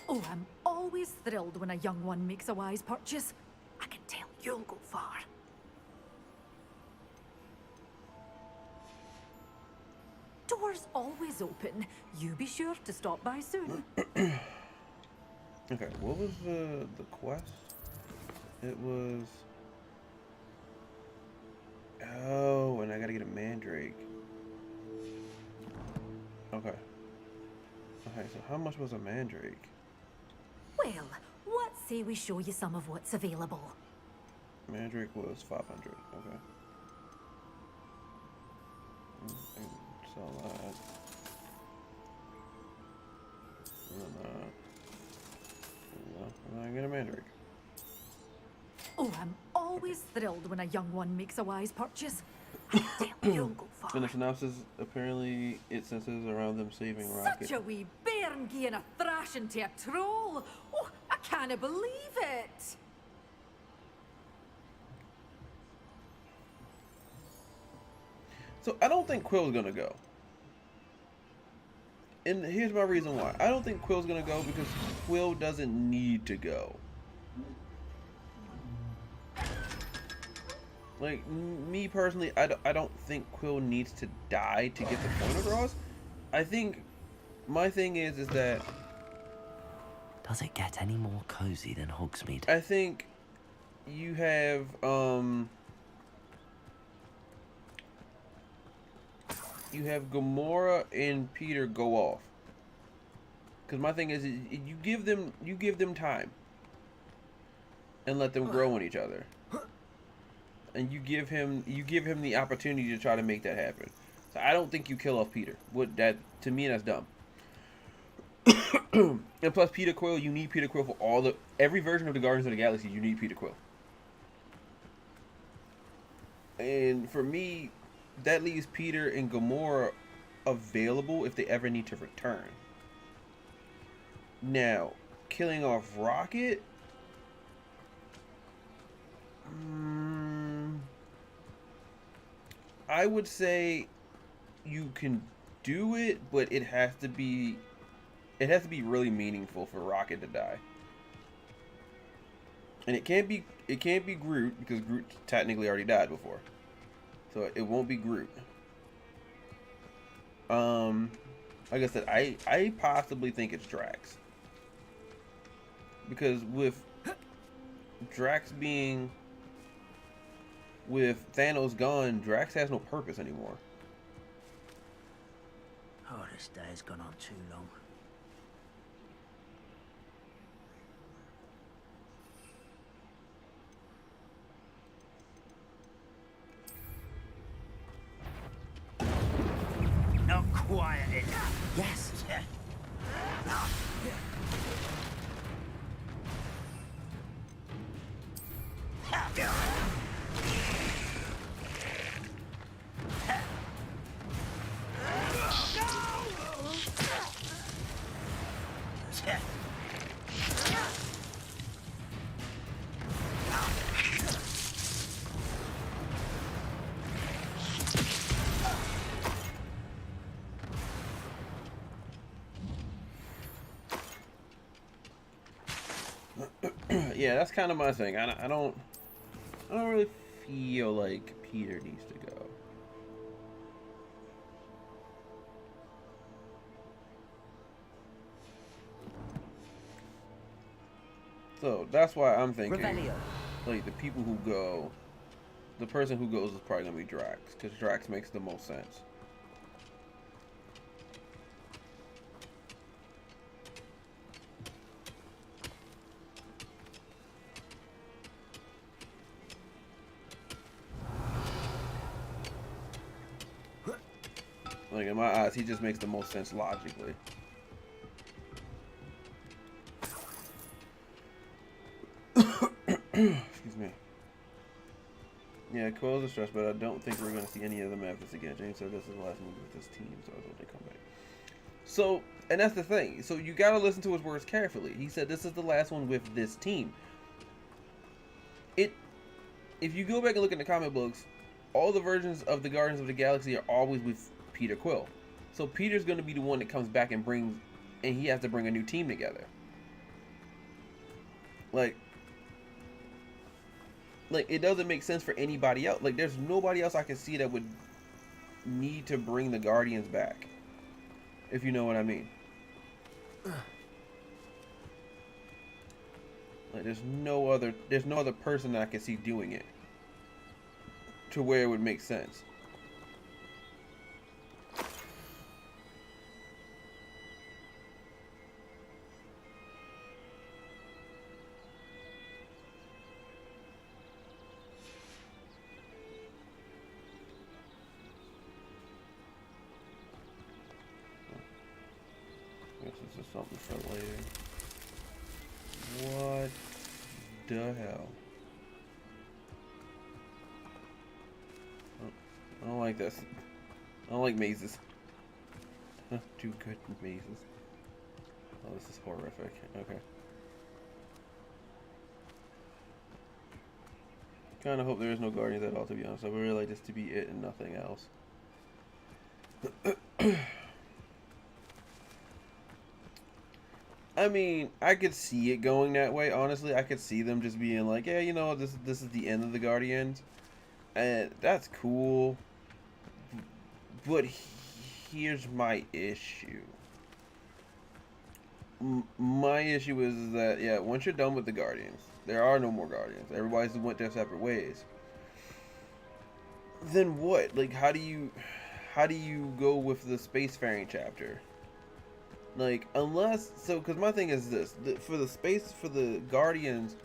Oh, I'm always thrilled when a young one makes a wise purchase. I can tell you'll go far. Doors always open. You be sure to stop by soon. Okay, what was the quest? It was... Oh, and I gotta get a mandrake. Okay. Okay, so how much was a mandrake? Well, what say we show you some of what's available? Mandrake was 500. Okay. And sell that. And then I get a mandrake. Oh, I'm always thrilled when a young one makes a wise purchase. I can tell you'll go far. In the synopsis, apparently it centers around them saving Rocket. Such a wee bairn gieing a thrashing to a troll. Oh, I can't believe it. So I don't think Quill's gonna go. And here's my reason why. I don't think Quill's gonna go because Quill doesn't need to go. Like, me personally, I don't think Quill needs to die to get the point across. I think my thing is that... Does it get any more cozy than Hogsmeade? I think you have, you have Gamora and Peter go off. Because my thing is, you give them time. And let them grow on each other. And you give him the opportunity to try to make that happen. So I don't think you kill off Peter. To me, that's dumb. And plus, Peter Quill, you need Peter Quill for every version of the Guardians of the Galaxy. You need Peter Quill. And for me, that leaves Peter and Gamora available if they ever need to return. Now, killing off Rocket. I would say you can do it, but it has to be really meaningful for Rocket to die. And it can't be Groot, because Groot technically already died before. So it won't be Groot. Like I said, I possibly think it's Drax. Because with Thanos gone, Drax has no purpose anymore. Oh, this day has gone on too long. Not quiet enough. Yes. yeah, that's kind of my thing. I don't really feel like Peter needs to go. So that's why I'm thinking, Revelio. like, the people who go, the person who goes is probably gonna be Drax, because Drax makes the most sense. Like, in my eyes, he just makes the most sense logically. Excuse me. Yeah, Quill's a stretch, but I don't think we're going to see any of them after this again. James said this is the last movie with this team, so I hope they come back. So, and that's the thing. So you got to listen to his words carefully. He said this is the last one with this team. If you go back and look in the comic books, all the versions of the Guardians of the Galaxy are always with Peter Quill. So Peter's going to be the one that comes back and brings, and he has to bring a new team together. Like it doesn't make sense for anybody else. Like, there's nobody else I can see that would need to bring the Guardians back, if you know what I mean. Like, there's no other person that I can see doing it to where it would make sense. This is something for later. What the hell? I don't like this. I don't like mazes. Too good mazes. Oh, this is horrific. Okay. Kind of hope there is no Guardians at all, to be honest. I would really like this to be it and nothing else. I mean, I could see it going that way, honestly. I could see them just being like, yeah, you know, this is the end of the Guardians. And that's cool. But here's my issue. My issue is that, yeah, once you're done with the Guardians, there are no more Guardians. Everybody's went their separate ways. Then what? Like, how do you go with the spacefaring chapter? Like, because my thing is this, for the Guardians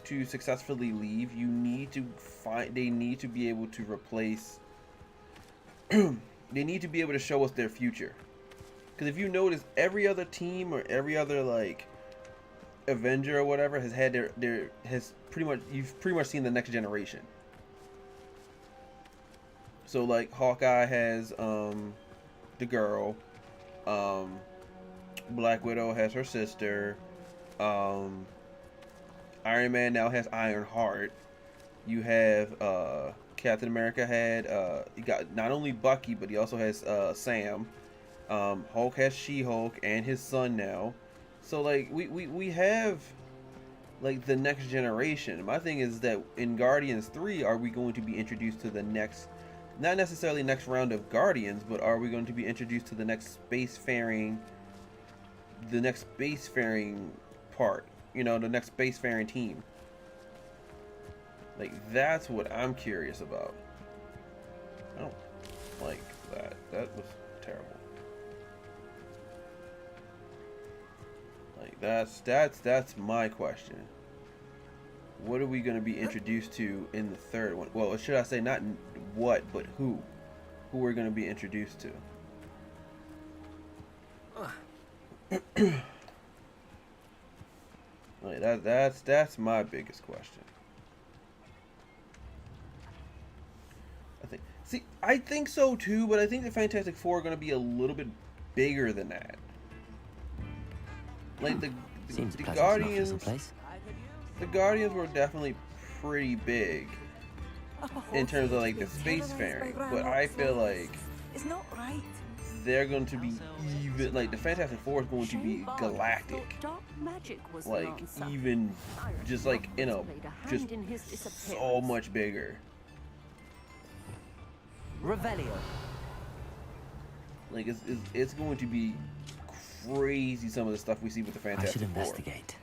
to successfully leave, they need to be able to replace, they need to be able to show us their future. Because if you notice, every other team or every other, like, Avenger or whatever has had you've pretty much seen the next generation. So, like, Hawkeye has, the girl, Black Widow has her sister. Iron Man now has Ironheart. You have Captain America had you got not only Bucky, but he also has Sam. Hulk has She-Hulk and his son now. So, like, we have, like, the next generation. My thing is that in Guardians 3, are we going to be introduced to the next, not necessarily next round of Guardians, but are we going to be introduced to the next spacefaring part, you know, the next spacefaring team? Like, that's what I'm curious about. I don't like that. That was terrible. Like, that's my question. What are we going to be introduced to in the third one? Well, should I say not what, but who we're going to be introduced to? Like, that's my biggest question. I think so too, but I think the Fantastic Four are going to be a little bit bigger than that. Like, the Guardians, the Guardians were definitely pretty big in terms of, like, the spacefaring, but I feel like It's not right. they're going to be even, like, the Fantastic Four is going to be galactic. Like, even, just like, just so much bigger. Revelio. Like, it's going to be crazy, some of the stuff we see with the Fantastic Four. I should investigate.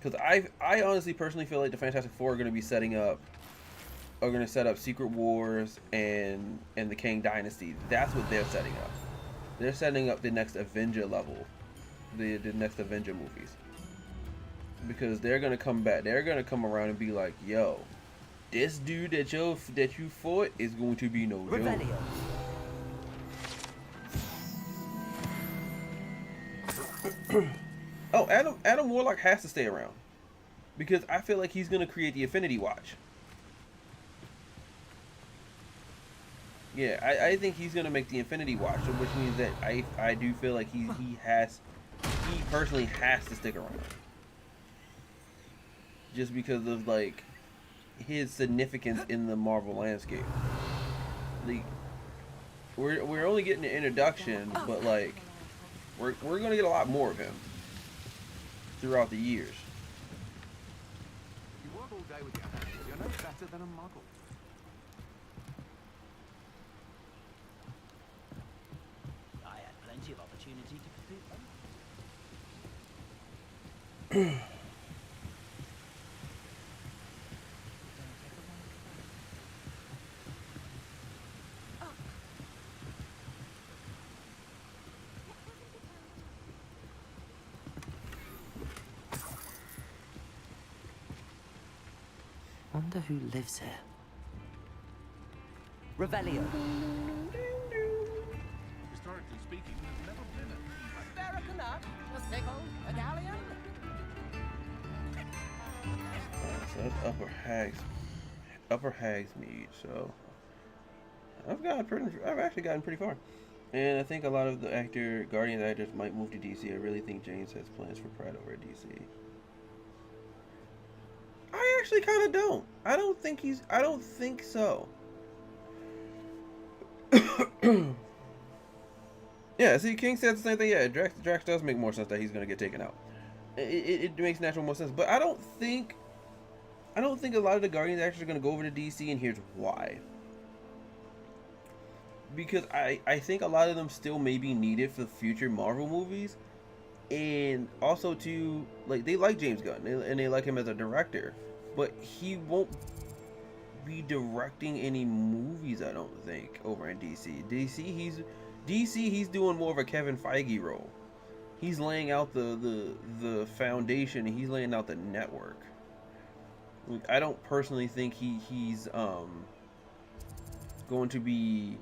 Because I honestly personally feel like the Fantastic Four are going to be set up Secret Wars and the Kang Dynasty. That's what they're setting up. They're setting up the next Avenger level, the next Avenger movies. Because they're gonna come back. They're gonna come around and be like, "Yo, this dude that you fought is going to be no joke." Revelio. Oh, Adam Warlock has to stay around because I feel like he's gonna create the Infinity Watch. Yeah, I think he's gonna make the Infinity Watch, which means that I do feel like he personally has to stick around, just because of like his significance in the Marvel landscape. Like we're only getting an introduction, but like we're gonna get a lot more of him throughout the years. You work all day with your hands. You're no better than a muggle. I had plenty of opportunity to complete them. Wonder who lives here. Revelio. Historically speaking, there's never been a Derek a nut, a sickle, a galleon. So that's Upper Hagsmead. So I've actually gotten pretty far, and I think a lot of the Guardians actors might move to DC. I really think James has plans for Pratt over at DC. I actually kind of don't. I don't think so. Yeah, see, King said the same thing. Yeah, Drax does make more sense that he's gonna get taken out. It makes natural more sense. But I don't think a lot of the Guardians actors are gonna go over to DC, and here's why. Because I think a lot of them still may be needed for future Marvel movies, and also to like they like James Gunn and they like him as a director, but he won't be directing any movies, I don't think, over in DC. He's doing more of a Kevin Feige role. He's laying out the foundation, and he's laying out the network. I don't personally think he's going to be.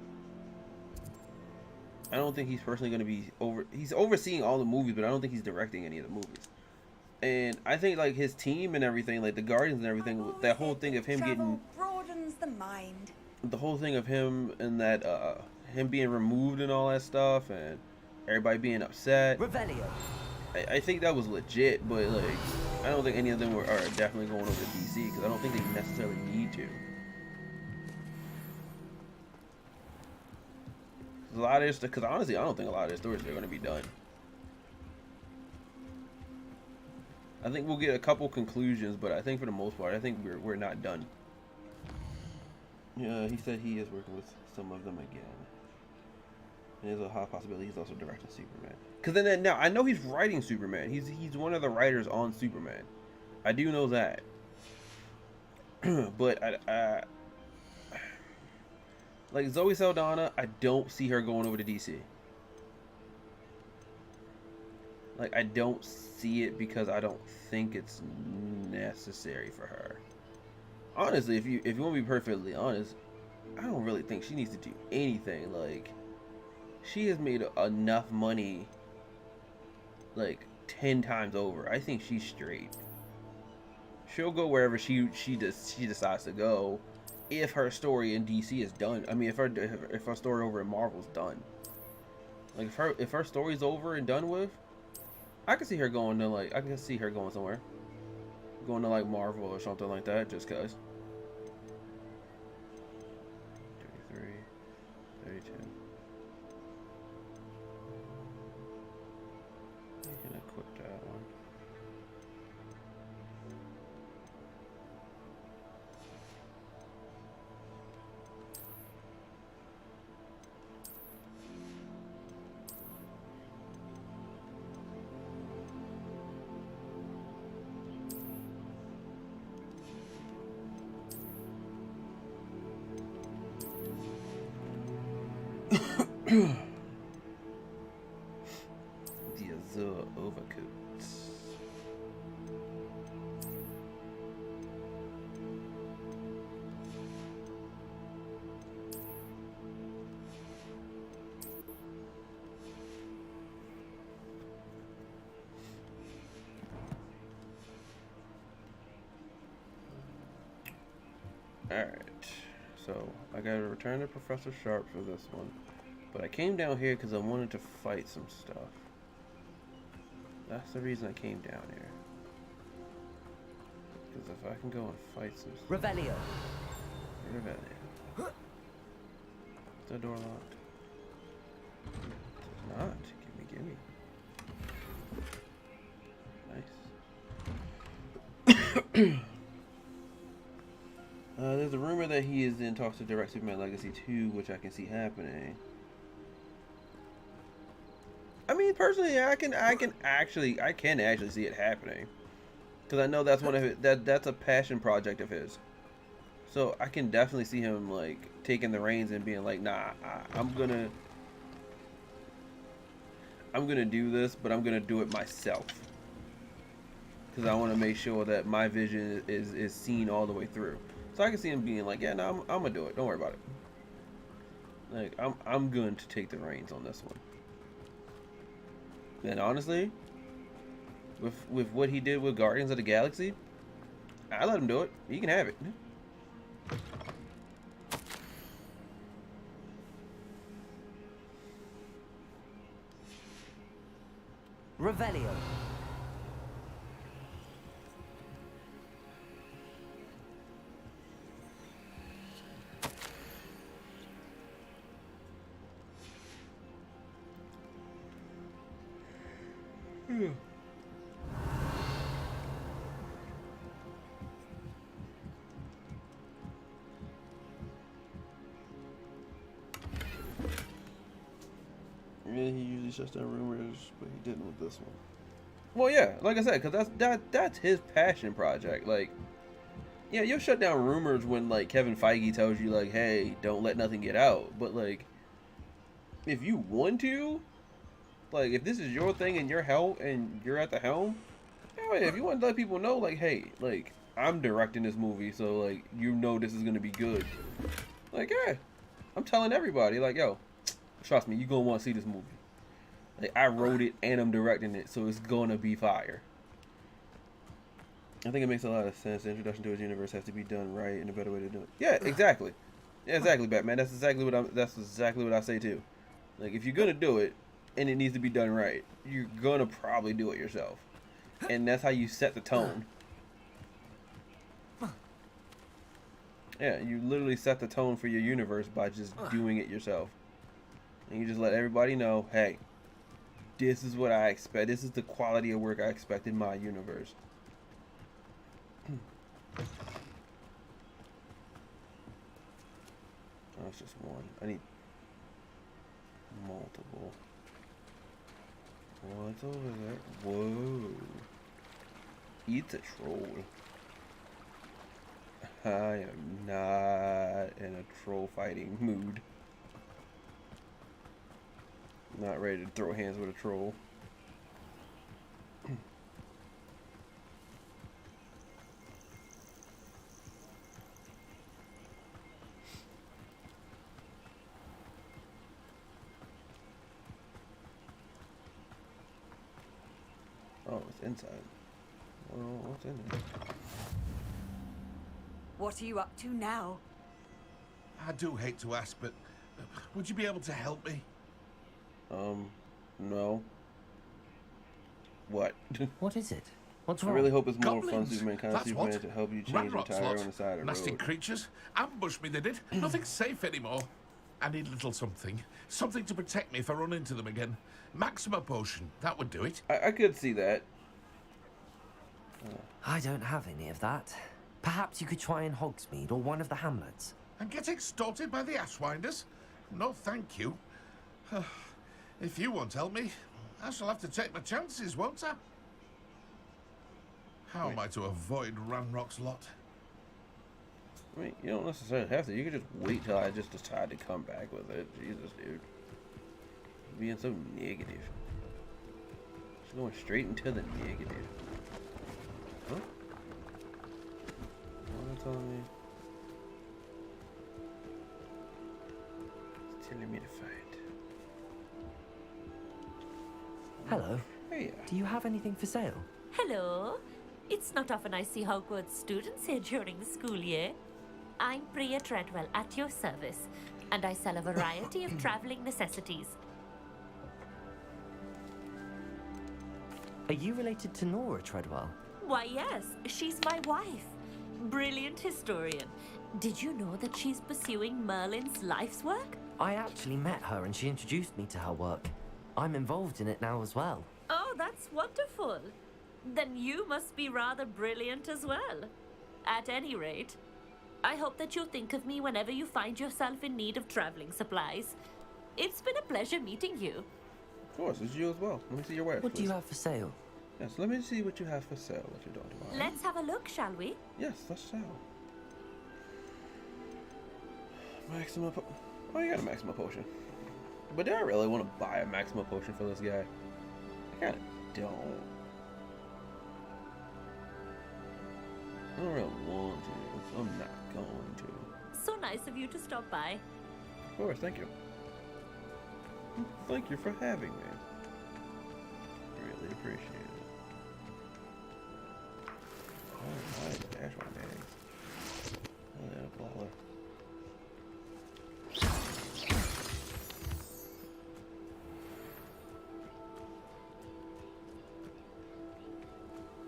I don't think he's personally going to be he's overseeing all the movies, but I don't think he's directing any of the movies. And I think like his team and everything, like the Guardians and everything, that whole thing of him getting broadens the mind. The whole thing of him and that him being removed and all that stuff, and everybody being upset. Revelio. I think that was legit, but like I don't think any of them are definitely going over to DC because I don't think they necessarily need to. A lot of this, because honestly, I don't think a lot of their stories are going to be done. I think we'll get a couple conclusions, but I think for the most part, I think we're not done. Yeah, he said he is working with some of them again. And there's a high possibility he's also directing Superman. Because then now I know he's writing Superman. He's one of the writers on Superman. I do know that. But I like Zoe Saldana, I don't see her going over to DC. Like I don't see it because I don't think it's necessary for her. Honestly, if you want to be perfectly honest, I don't really think she needs to do anything. Like she has made enough money like 10 times over. I think she's straight. She'll go wherever she decides to go. If her story in DC is done, I mean, if her story over in Marvel's done, like if her story's over and done with, I can see her going to like somewhere, going to like Marvel or something like that, just cause. 33, 32. can equip that one. The Azure Overcoats. Alright, so I gotta return to Professor Sharp for this one. But I came down here because I wanted to fight some stuff. That's the reason I came down here. Because if I can go and fight some stuff. Revelio. Revelio. Is the door locked? It's not. Gimme. Nice. There's a rumor that he is in talks to direct Superman Legacy 2, which I can see happening. I mean, personally, I can actually see it happening, because I know that's one of his, that's a passion project of his. So I can definitely see him like taking the reins and being like, nah, I'm gonna do this, but I'm gonna do it myself, because I want to make sure that my vision is seen all the way through. So I can see him being like, yeah, no, I'm gonna do it. Don't worry about it. Like I'm going to take the reins on this one. And honestly, with what he did with Guardians of the Galaxy, I let him do it. He can have it. Revelio. Yeah. Yeah, he usually shuts down rumors, but he didn't with this one. Well, yeah, like I said, because that's his passion project. Like, yeah, you'll shut down rumors when like Kevin Feige tells you like, hey, don't let nothing get out. But like, if you want to, like, if this is your thing and you're at the helm, yeah, if you want to let people know, like, hey, like, I'm directing this movie, so like, you know this is gonna be good. Like, yeah, I'm telling everybody, like, yo, trust me, you gonna want to see this movie. Like, I wrote it and I'm directing it, so it's gonna be fire. I think it makes a lot of sense. The introduction to his universe has to be done right, and a better way to do it. Yeah, exactly. Yeah, exactly, Batman. That's exactly what I say too. Like, if you're gonna do it, and it needs to be done right, you're gonna probably do it yourself, and that's how you set the tone. Yeah, you literally set the tone for your universe by just doing it yourself, and you just let everybody know, hey, this is what I expect. This is the quality of work I expect in my universe. Oh, it's just one. I need multiple. What's over there? Whoa. It's a troll. I am not in a troll fighting mood. Not ready to throw hands with a troll. Oh, it's inside. Well, what's in there? What are you up to now? I do hate to ask, but would you be able to help me? No. What? What is it? What's I wrong? really hope it's more fun Goblins. Superman kind of That's Superman what. to help you change Rat your rots tire lot. on the side of the Nasty road. creatures. Ambushed me, they did. Nothing's safe anymore. I need a little something. Something to protect me if I run into them again. Maxima potion, that would do it. I could see that. I don't have any of that. Perhaps you could try in Hogsmeade or one of the hamlets. And get extorted by the Ashwinders? No, thank you. If you won't help me, I shall have to take my chances, won't I? How am I to avoid Ranrock's lot? I mean, you don't necessarily have to. You could just wait till I just decide to come back with it. Jesus, dude. Being so negative. Just going straight into the negative. Huh? What telling me? It's telling me to fight. Hello. Hey. Do you have anything for sale? Hello. It's not often I see Hogwarts students here during the school year. I'm Priya Treadwell at your service, and I sell a variety of traveling necessities. Are you related to Nora Treadwell? Why, yes, she's my wife. Brilliant historian. Did you know that she's pursuing Merlin's life's work? I actually met her and she introduced me to her work. I'm involved in it now as well. Oh, that's wonderful. Then you must be rather brilliant as well. At any rate, I hope that you'll think of me whenever you find yourself in need of traveling supplies. It's been a pleasure meeting you. Of course, it's you as well. Let me see your wares. What do you have for sale? Yes, let me see what you have for sale, what you don't mind. Let's have a look, shall we? Yes, let's sell. Maxima oh, you got a Maxima potion. But do I really want to buy a Maxima potion for this guy? I kinda don't. I don't really want to, so I'm not going to. So nice of you to stop by. Of course, thank you. Thank you for having me. Really appreciate it. Oh, nice. Dash my bags. Oh, yeah, baller.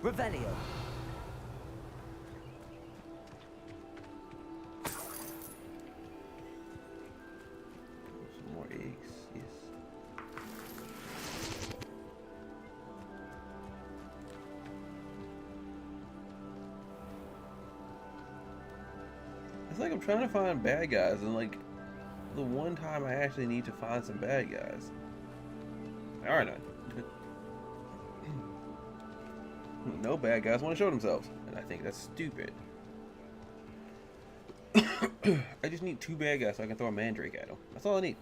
Revelio. Some more eggs, yes. It's like I'm trying to find bad guys, and like the one time I actually need to find some bad guys. Alright, none. No bad guys want to show themselves, and I think that's stupid. I just need 2 bad guys so I can throw a mandrake at them. That's all I need.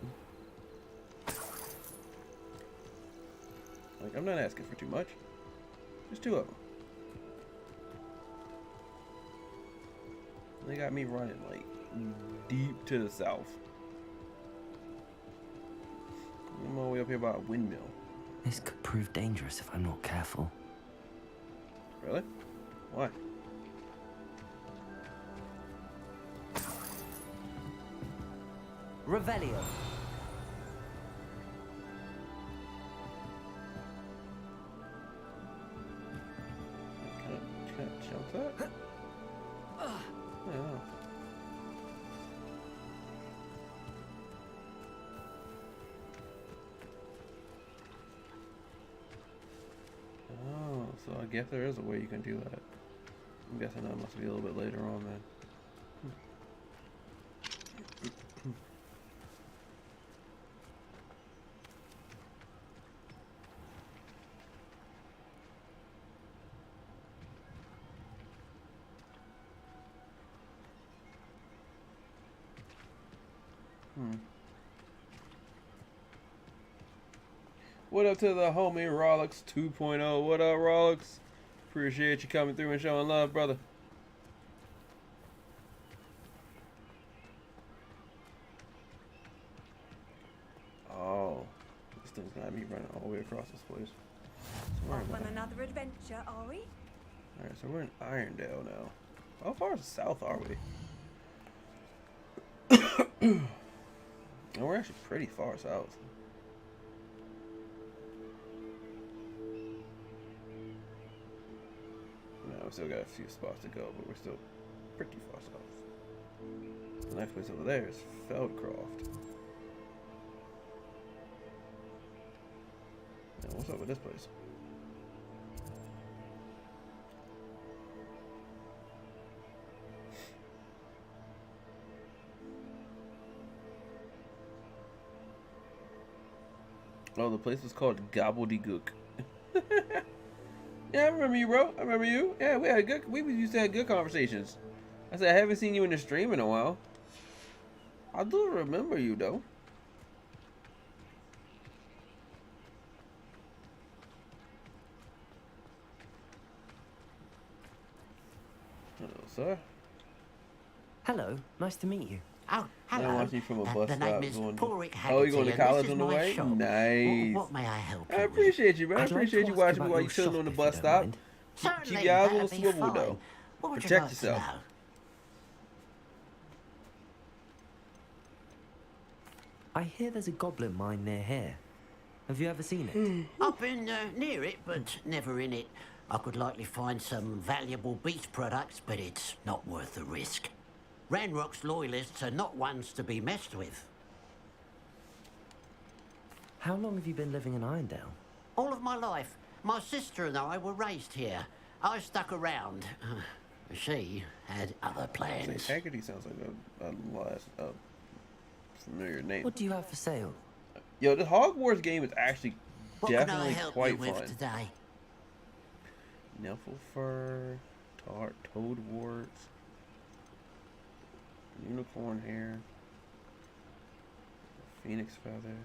Like, I'm not asking for too much. Just 2 of them. They got me running, like, deep to the south. I'm all the way up here by a windmill. This could prove dangerous if I'm not careful. Really? Why? Revelio. Can I jump that? Yeah. Oh, so I guess there is a way you can do that. I'm guessing that must be a little bit later on then. What up to the homie Rolex 2.0? What up, Rolex? Appreciate you coming through and showing love, brother. Oh, this thing's gonna have me running all the way across this place. So Off on another adventure, are we? Alright, so we're in Irondale now. How far south are we? And we're actually pretty far south. No, we still got a few spots to go, but we're still pretty far south. The next place over there is Feldcroft. What's up with this place? Oh, the place was called Gobbledygook. Yeah, I remember you, bro. I remember you. Yeah, we used to have good conversations. I said I haven't seen you in the stream in a while. I do remember you though. Hello, sir. Hello, nice to meet you. Oh, hello. I'm watching from a bus the stop. name is Oh, Porrick you Haggerty, going to and college this on is the my way? shop. Nice. What may I help you I with? appreciate you, man. I I'd like appreciate to you ask watching about while your you chilling shop, on the if bus you don't stop. mind. Certainly, Keep your eyes on the that'd be swivel, though. fine. What would you Protect like to yourself. know? I hear there's a goblin mine near here. Have you ever seen it? I've been near it, but never in it. I could likely find some valuable beach products, but it's not worth the risk. Ranrock's loyalists are not ones to be messed with. How long have you been living in Irondale? All of my life. My sister and I were raised here. I stuck around. She had other plans. Haggerty sounds like a familiar name. What do you have for sale? Yo, the Hogwarts game is actually What can I definitely help quite you with fun. today? Niflfur, toad warts, unicorn hair, phoenix feather.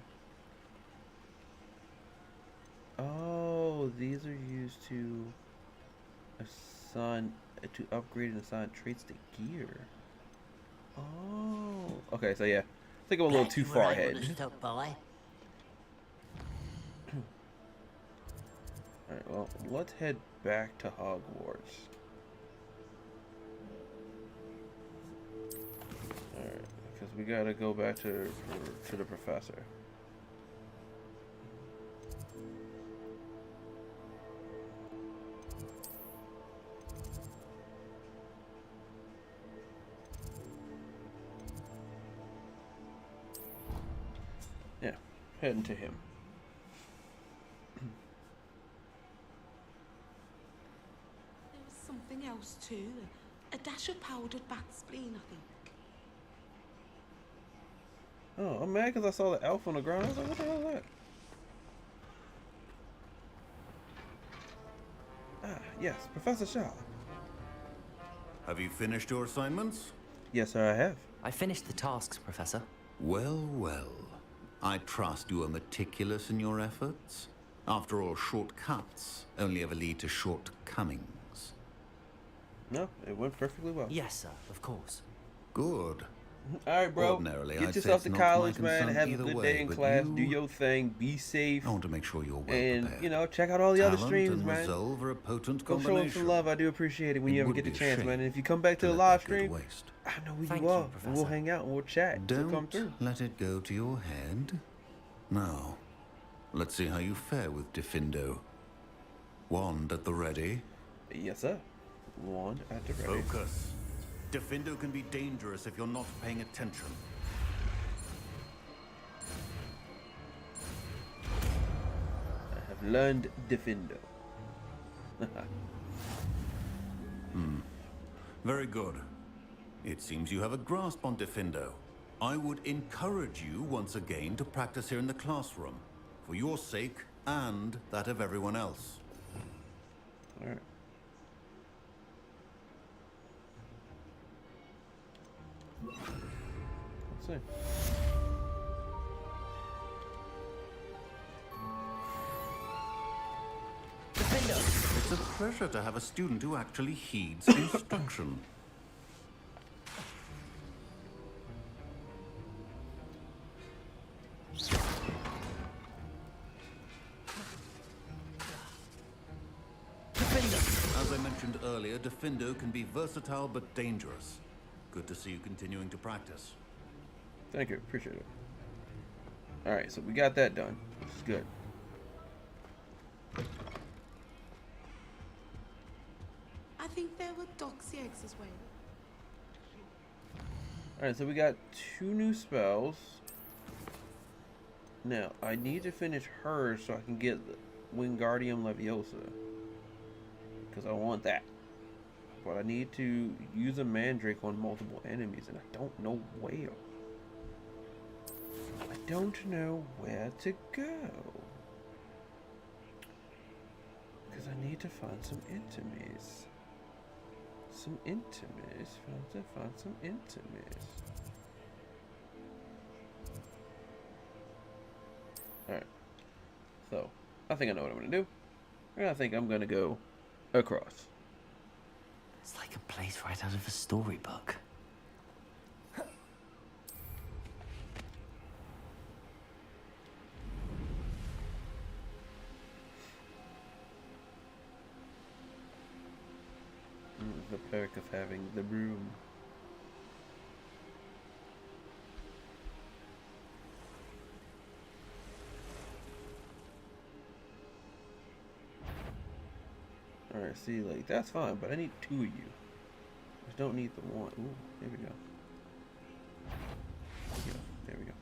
Oh, these are used to upgrade and assign traits to gear. Oh, okay. So yeah, I think I'm a little too far ahead. Alright, well, let's head back to Hogwarts. Alright, because we gotta go back to the professor. Yeah, heading to him. Something else too. A dash of powdered bat spleen, I think. Oh, I'm mad because I saw the elf on the ground. I was like, what the hell is that? Ah, yes, Professor Shaw. Have you finished your assignments? Yes, sir, I have. I finished the tasks, Professor. Well, well. I trust you are meticulous in your efforts. After all, shortcuts only ever lead to shortcomings. No, it went perfectly well. Yes, sir, of course. Good. Alright, bro. Ordinarily, Get I'd yourself say to it's not college, my man. concern Have a either good way, day in but class. you- Do your thing. Be safe. I want to make sure you're well And, prepared. you know, check out all the other Talent streams, and man. resolve are a potent Go show them combination. some love. I do appreciate it when It you ever would get the be a chance, shame man. And if you come back to to the let live that go to stream, waste. I know where Thank you you, are. And we'll Professor. hang out and we'll chat. So come Don't through. let it go to your head. Now, let's see how you fare with Diffindo. Wand at the ready. Yes, sir. Wand at the ready. Focus. Diffindo can be dangerous if you're not paying attention. I have learned Diffindo. Very good. It seems you have a grasp on Diffindo. I would encourage you once again to practice here in the classroom, for your sake and that of everyone else. All right. Let's see. It's a pleasure to have a student who actually heeds instruction. As I mentioned earlier, Diffindo can be versatile but dangerous. Good to see you continuing to practice. Thank you. Appreciate it. All right, so we got that done, which is good. I think there were doxy eggs as well. All right, so we got 2 new spells. Now, I need to finish hers so I can get Wingardium Leviosa. Because I want that. But I need to use a Mandrake on multiple enemies, and I don't know where. I don't know where to go. Because I need to find some intimates. Some intimates. Find some intimates. Alright. So, I think I know what I'm going to do. And I think I'm going to go across. It's like a place right out of a storybook. The perk of having the broom. Alright, see, like, that's fine, but I need 2 of you. I just don't need the one. Ooh, there we go. There we go.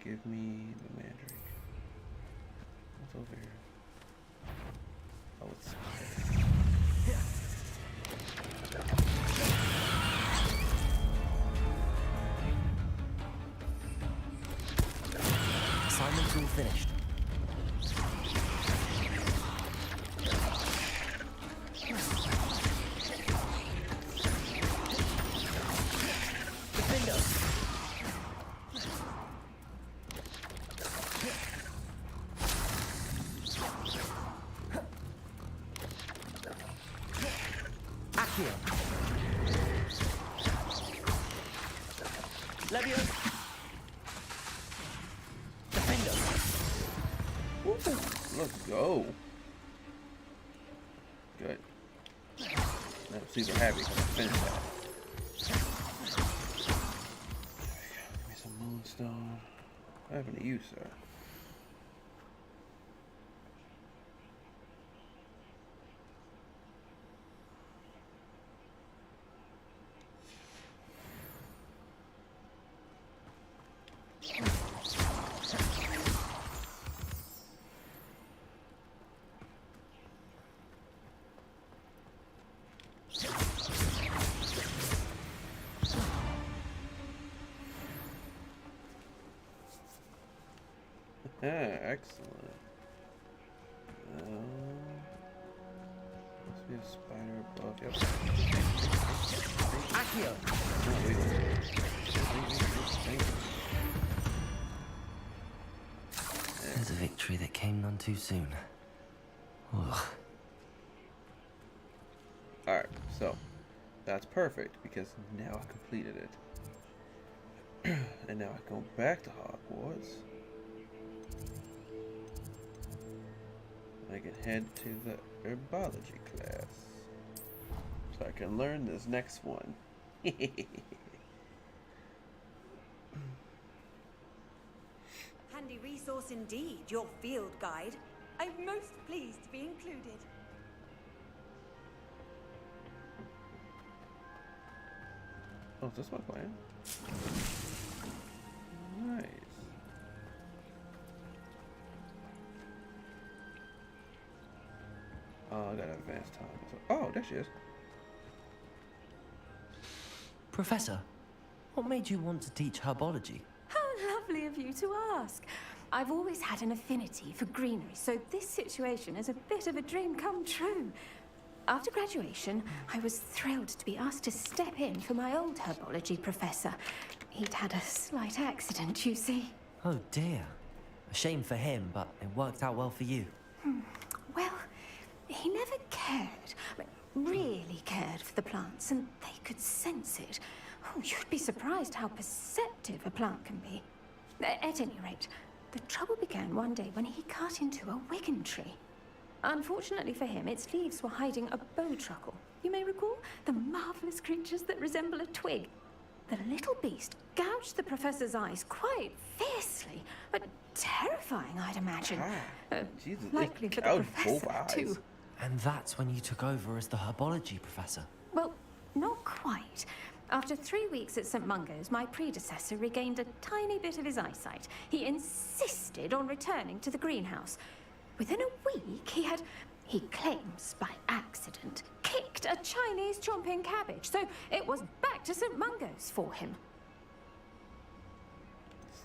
Give me the Mandrake. What's over here? Oh, it's... Assignment's all finished. Let's go. Good. Now, super happy because I finished that. Give me some moonstone. What happened to you, sir? Excellent. Must be a spider above. Yep. Accio! There's a victory that came none too soon. Ugh. Alright, so that's perfect because now I completed it. And now I go back to Hogwarts. I can head to the herbology class. So I can learn this next one. Handy resource indeed, your field guide. I'm most pleased to be included. Oh, is this my plan? Nice. Oh, I gotta advance time. Oh, there she is. Professor, what made you want to teach herbology? How lovely of you to ask. I've always had an affinity for greenery, so this situation is a bit of a dream come true. After graduation, I was thrilled to be asked to step in for my old herbology professor. He'd had a slight accident, you see. Oh dear. A shame for him, but it worked out well for you. Well, he never cared, really cared for the plants, and they could sense it. Oh, you'd be surprised how perceptive a plant can be. At any rate, the trouble began one day when he cut into a wigan tree. Unfortunately for him, its leaves were hiding a bowtruckle. You may recall the marvelous creatures that resemble a twig. The little beast gouged the professor's eyes quite fiercely, but terrifying, I'd imagine. Jesus, likely for the professor, too. And that's when you took over as the herbology professor? Well, not quite. After 3 weeks at St. Mungo's, my predecessor regained a tiny bit of his eyesight. He insisted on returning to the greenhouse. Within a week, he claims by accident, kicked a Chinese chomping cabbage, so it was back to St. Mungo's for him.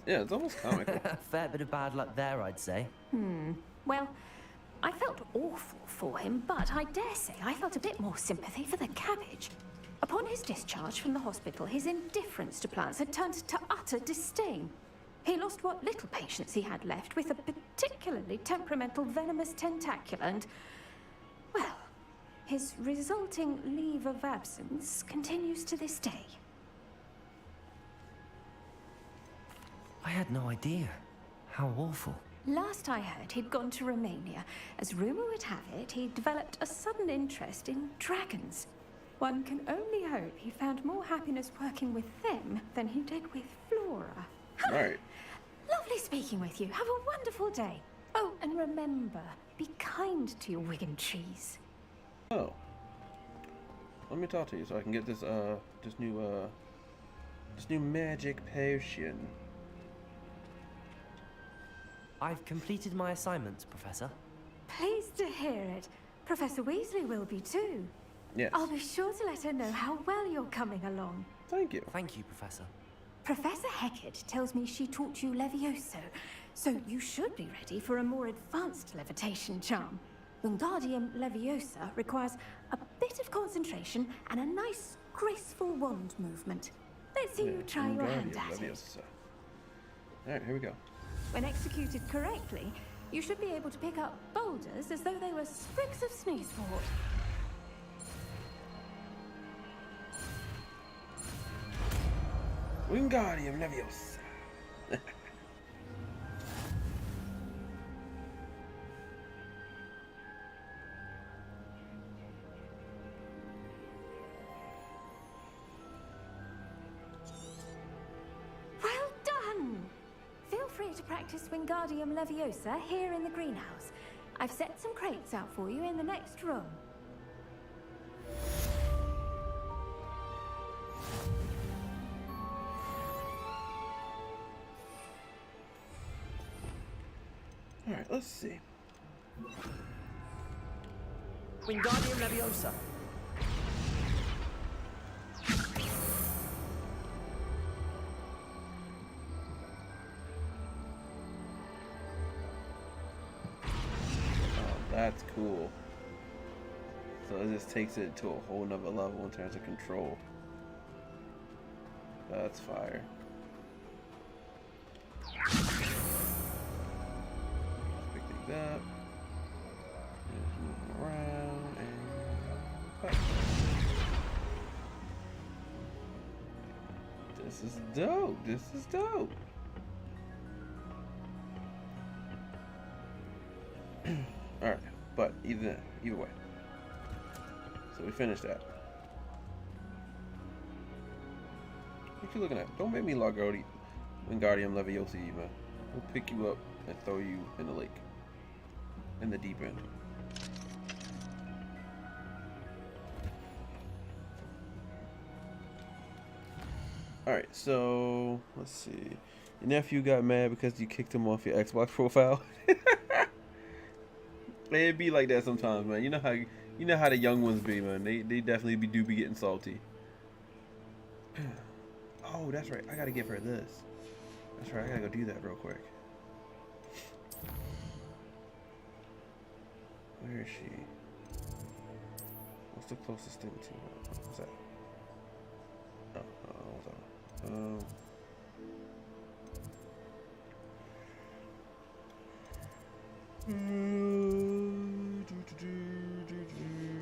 Yeah, it's almost comical. Fair bit of bad luck there, I'd say. Well, I felt awful for him, but I dare say I felt a bit more sympathy for the cabbage. Upon his discharge from the hospital, his indifference to plants had turned to utter disdain. He lost what little patience he had left with a particularly temperamental venomous tentacula and, well, his resulting leave of absence continues to this day. I had no idea. How awful. Last I heard, he'd gone to Romania. As rumour would have it, he'd developed a sudden interest in dragons. One can only hope he found more happiness working with them than he did with Flora. Right. Lovely speaking with you. Have a wonderful day. Oh, and remember, be kind to your Wigan trees. Oh. Let me talk to you so I can get this new magic potion. I've completed my assignments, Professor. Pleased to hear it. Professor Weasley will be too. Yes. I'll be sure to let her know how well you're coming along. Thank you. Thank you, Professor. Professor Hecat tells me she taught you Levioso, so you should be ready for a more advanced levitation charm. Wingardium Leviosa requires a bit of concentration and a nice, graceful wand movement. Let's see you try your hand at it. Alright, here we go. When executed correctly, you should be able to pick up boulders as though they were sprigs of sneezewort. Wingardium Leviosa. Well done! Feel free to practice Wingardium Leviosa here in the greenhouse. I've set some crates out for you in the next room. Alright, let's see. Wingardium Leviosa. Oh, that's cool. So it just takes it to a whole nother level in terms of control. That's fire. Pick things up. Just move them around and cut. This is dope. This is dope. Alright, but either way. So we finished that. What you looking at? Don't make me log out Wingardium Leviosa even. We'll pick you up and throw you in the lake. In the deep end. Alright, so let's see. Your nephew got mad because you kicked him off your Xbox profile. It'd be like that sometimes, man. You know how the young ones be, man. They definitely do be getting salty. Oh, that's right. I gotta give her this. That's right. I gotta go do that real quick. Where is she? What's the closest thing to her? What's that? Oh, hold on.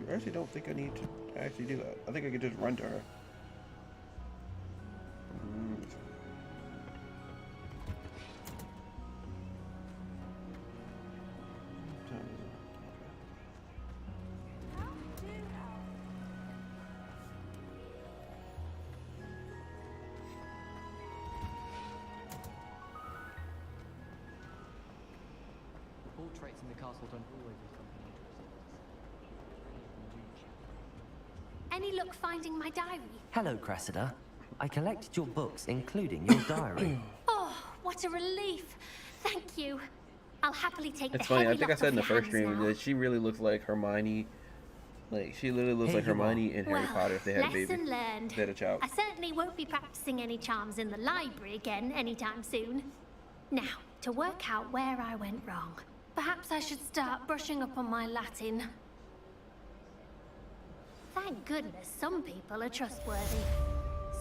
I actually don't think I need to actually do that. I think I could just run to her. All traits in the castle don't always become Any luck finding my diary? Hello, Cressida. I collected your books, including your diary. Oh, what a relief. Thank you. I'll happily take It's the funny. I heavy think I lot said in the off your first hands stream now. that she really looks like Hermione. Like, she literally looks Here like you Hermione and Harry Well, Potter if they had a baby. lesson learned. If they had a child. I certainly won't be practicing any charms in the library again anytime soon. Now, to work out where I went wrong. Perhaps I should start brushing up on my Latin. Thank goodness some people are trustworthy.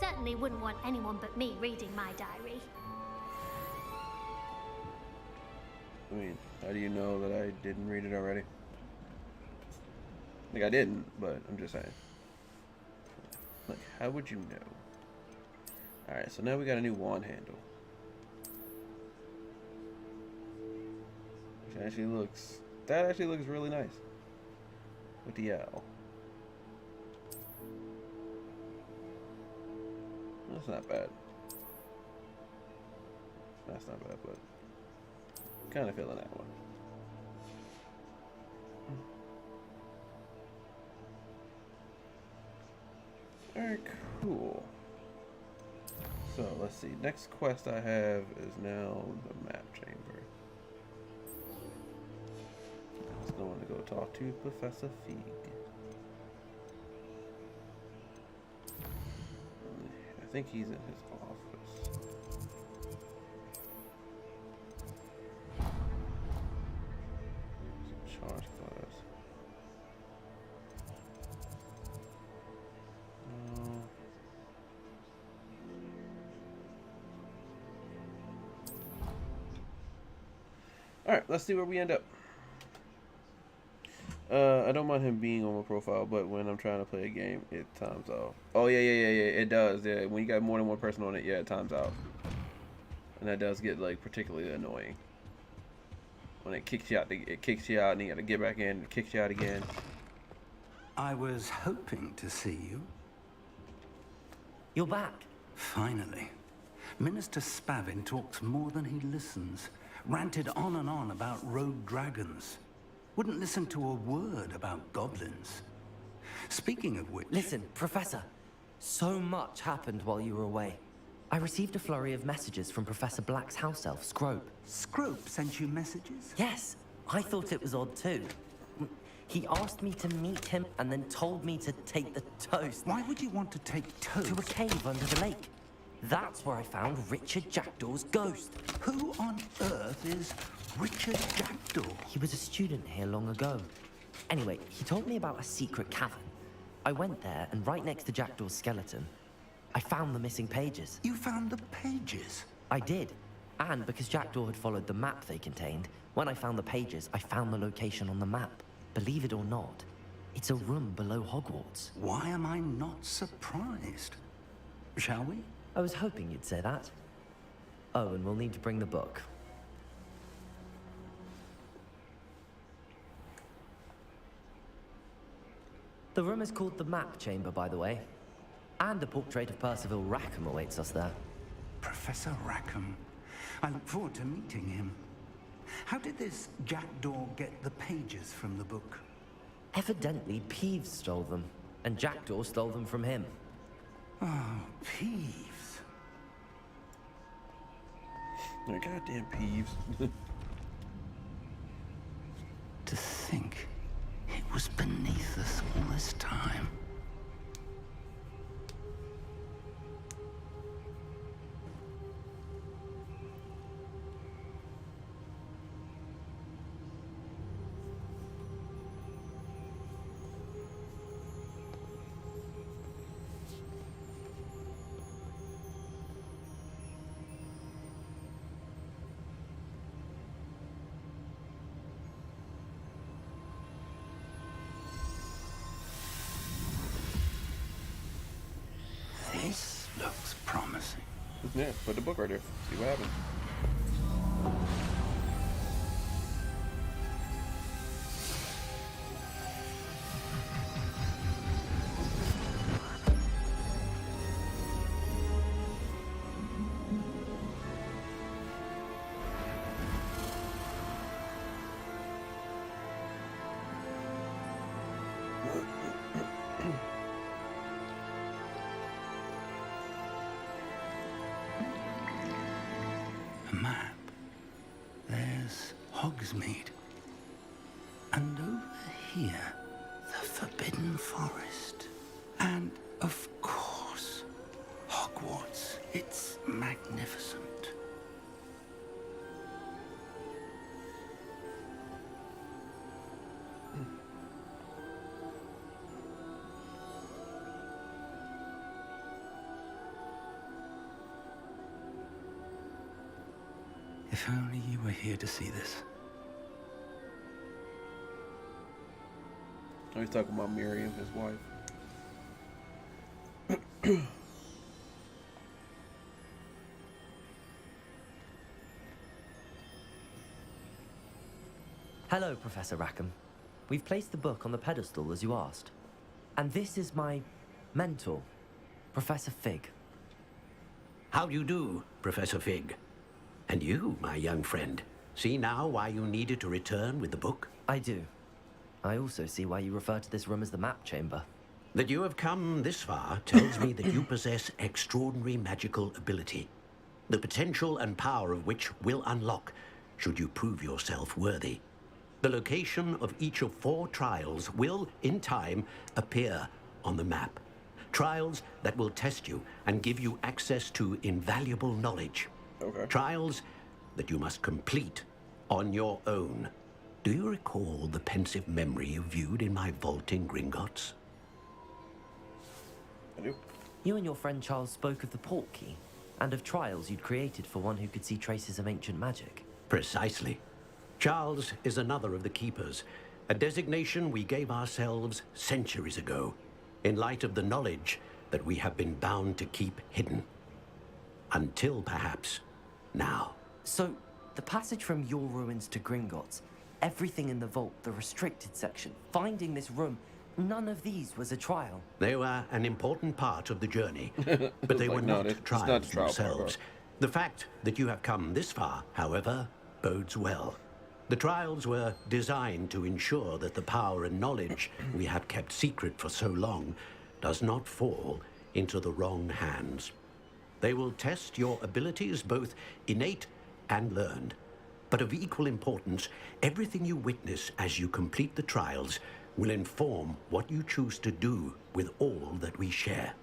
Certainly wouldn't want anyone but me reading my diary. I mean, how do you know that I didn't read it already? Like, I didn't, but I'm just saying. Like, how would you know? Alright, so now we got a new wand handle. Which actually looks... That actually looks really nice. With the L. That's not bad. That's not bad, but... kind of feeling that one. Alright, cool. So, let's see. Next quest I have is now the map chamber. I want to go talk to Professor Fig. I think he's in his office. Charge class. Alright, let's see where we end up. I don't mind him being on my profile, but when I'm trying to play a game, it times out. Oh, yeah, it does. Yeah, when you got more than one person on it, yeah, it times out. And that does get, like, particularly annoying. When it kicks you out, it kicks you out, and you gotta get back in, it kicks you out again. I was hoping to see you. You're back. Finally. Minister Spavin talks more than he listens. Ranted on and on about rogue dragons. Wouldn't listen to a word about goblins. Speaking of which... Listen, Professor. So much happened while you were away. I received a flurry of messages from Professor Black's house elf, Scrope. Scrope sent you messages? Yes. I thought it was odd too. He asked me to meet him and then told me to take the toast. Why would you want to take toast? To a cave under the lake. That's where I found Richard Jackdaw's ghost. Who on earth is Richard Jackdaw? He was a student here long ago. Anyway, he told me about a secret cavern. I went there, and right next to Jackdaw's skeleton, I found the missing pages. You found the pages? I did. And because Jackdaw had followed the map they contained, when I found the pages, I found the location on the map. Believe it or not, it's a room below Hogwarts. Why am I not surprised? Shall we? I was hoping you'd say that. Oh, and we'll need to bring the book. The room is called the Map Chamber, by the way. And a portrait of Percival Rackham awaits us there. Professor Rackham. I look forward to meeting him. How did this Jackdaw get the pages from the book? Evidently, Peeves stole them, and Jackdaw stole them from him. Oh, Peeves. Oh, goddamn Peeves. To think it was beneath us all this time. This looks promising. Yeah, put the book right there. See what happens. A map. There's Hogsmeade. And over here, the Forbidden Forest. And, of course, Hogwarts. It's magnificent. If only you were here to see this. Oh, he's talking about Miriam, his wife. Hello, Professor Rackham. We've placed the book on the pedestal as you asked. And this is my mentor, Professor Fig. How do you do, Professor Fig? And you, my young friend, see now why you needed to return with the book? I do. I also see why you refer to this room as the map chamber. That you have come this far tells me that you possess extraordinary magical ability, the potential and power of which will unlock should you prove yourself worthy. The location of each of 4 trials will, in time, appear on the map. Trials that will test you and give you access to invaluable knowledge. Okay. Trials that you must complete on your own. Do you recall the pensive memory you viewed in my vault in Gringotts? I do. You and your friend Charles spoke of the port key, and of trials you'd created for one who could see traces of ancient magic. Precisely. Charles is another of the Keepers, a designation we gave ourselves centuries ago, in light of the knowledge that we have been bound to keep hidden. Until, perhaps, now. So, the passage from your ruins to Gringotts, everything in the vault, the restricted section, finding this room, none of these was a trial. They were an important part of the journey, but they were not trials themselves. The fact that you have come this far, however, bodes well. The trials were designed to ensure that the power and knowledge we have kept secret for so long does not fall into the wrong hands. They will test your abilities, both innate and learned. But of equal importance, everything you witness as you complete the trials will inform what you choose to do with all that we share.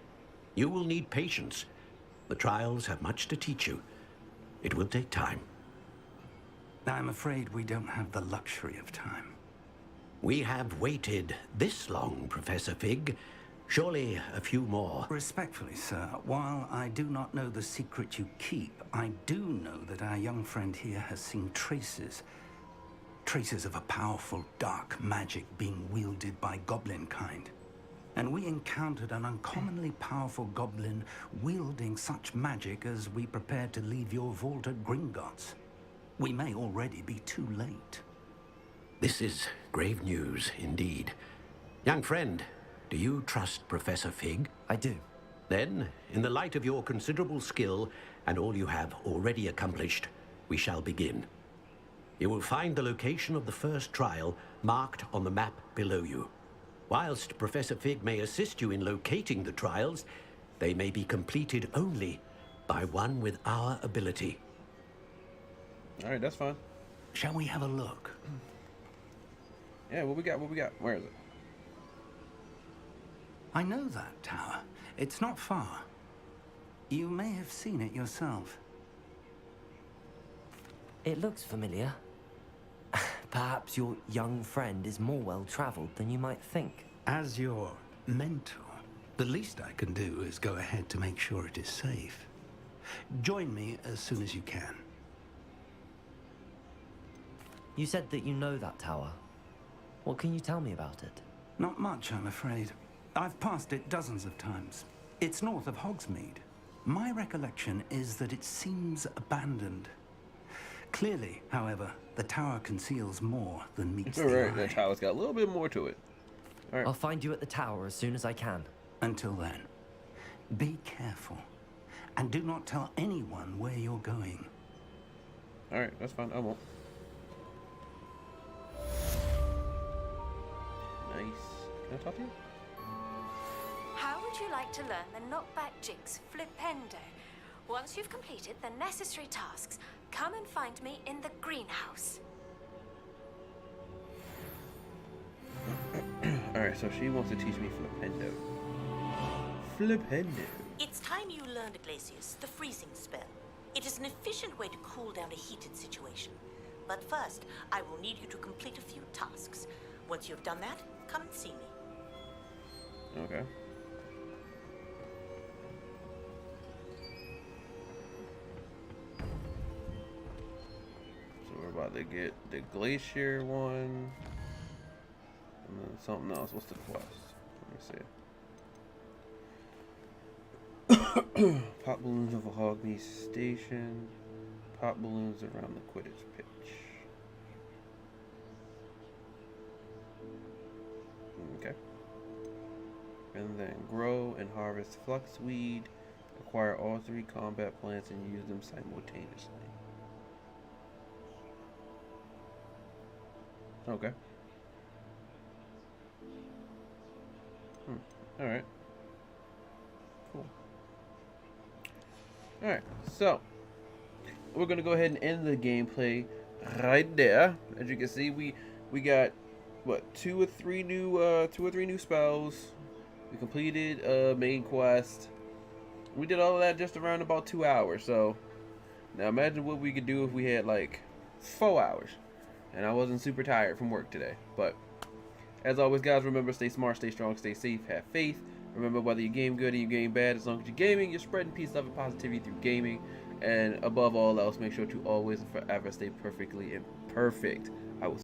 You will need patience. The trials have much to teach you. It will take time. I'm afraid we don't have the luxury of time. We have waited this long, Professor Fig. Surely a few more. Respectfully, sir, while I do not know the secret you keep, I do know that our young friend here has seen traces of a powerful dark magic being wielded by goblin kind. And we encountered an uncommonly powerful goblin wielding such magic as we prepared to leave your vault at Gringotts. We may already be too late. This is grave news indeed. Young friend, do you trust Professor Fig? I do. Then, in the light of your considerable skill and all you have already accomplished, we shall begin. You will find the location of the first trial marked on the map below you. Whilst Professor Fig may assist you in locating the trials, they may be completed only by one with our ability. All right, that's fine. Shall we have a look? Yeah, what we got? What we got? Where is it? I know that tower. It's not far. You may have seen it yourself. It looks familiar. Perhaps your young friend is more well-traveled than you might think. As your mentor, the least I can do is go ahead to make sure it is safe. Join me as soon as you can. You said that you know that tower. What can you tell me about it? Not much, I'm afraid. I've passed it dozens of times. It's north of Hogsmeade. My recollection is that it seems abandoned. Clearly, however, the tower conceals more than meets the eye. The tower's got a little bit more to it. All right. I'll find you at the tower as soon as I can. Until then, be careful. And do not tell anyone where you're going. All right, that's fine. I won't. Nice. Can I talk to you? How would you like to learn the knockback jigs flipendo? Once you've completed the necessary tasks, come and find me in the greenhouse. Alright, so she wants to teach me Flipendo. Flipendo. It's time you learned, Glacius, the freezing spell. It is an efficient way to cool down a heated situation. But first, I will need you to complete a few tasks. Once you've done that, come and see me. Okay. So we're about to get the glacier one. And then something else. What's the quest? Let me see. Pop balloons over Hogwarts Station. Pop balloons around the Quidditch pitch. Okay. And then grow and harvest fluxweed. Acquire all 3 combat plants and use them simultaneously. Okay. Alright. Cool. Alright, so we're gonna go ahead and end the gameplay right there. As you can see, we got what, 2 or 3 new spells. We completed main quest. We did all of that just around about 2 hours. So now imagine what we could do if we had like 4 hours and I wasn't super tired from work today. But as always, guys, remember, stay smart, stay strong, stay safe, have faith. Remember, whether you game good or you game bad, as long as you're gaming, you're spreading peace, love, and positivity through gaming. And above all else, make sure to always and forever stay perfectly imperfect.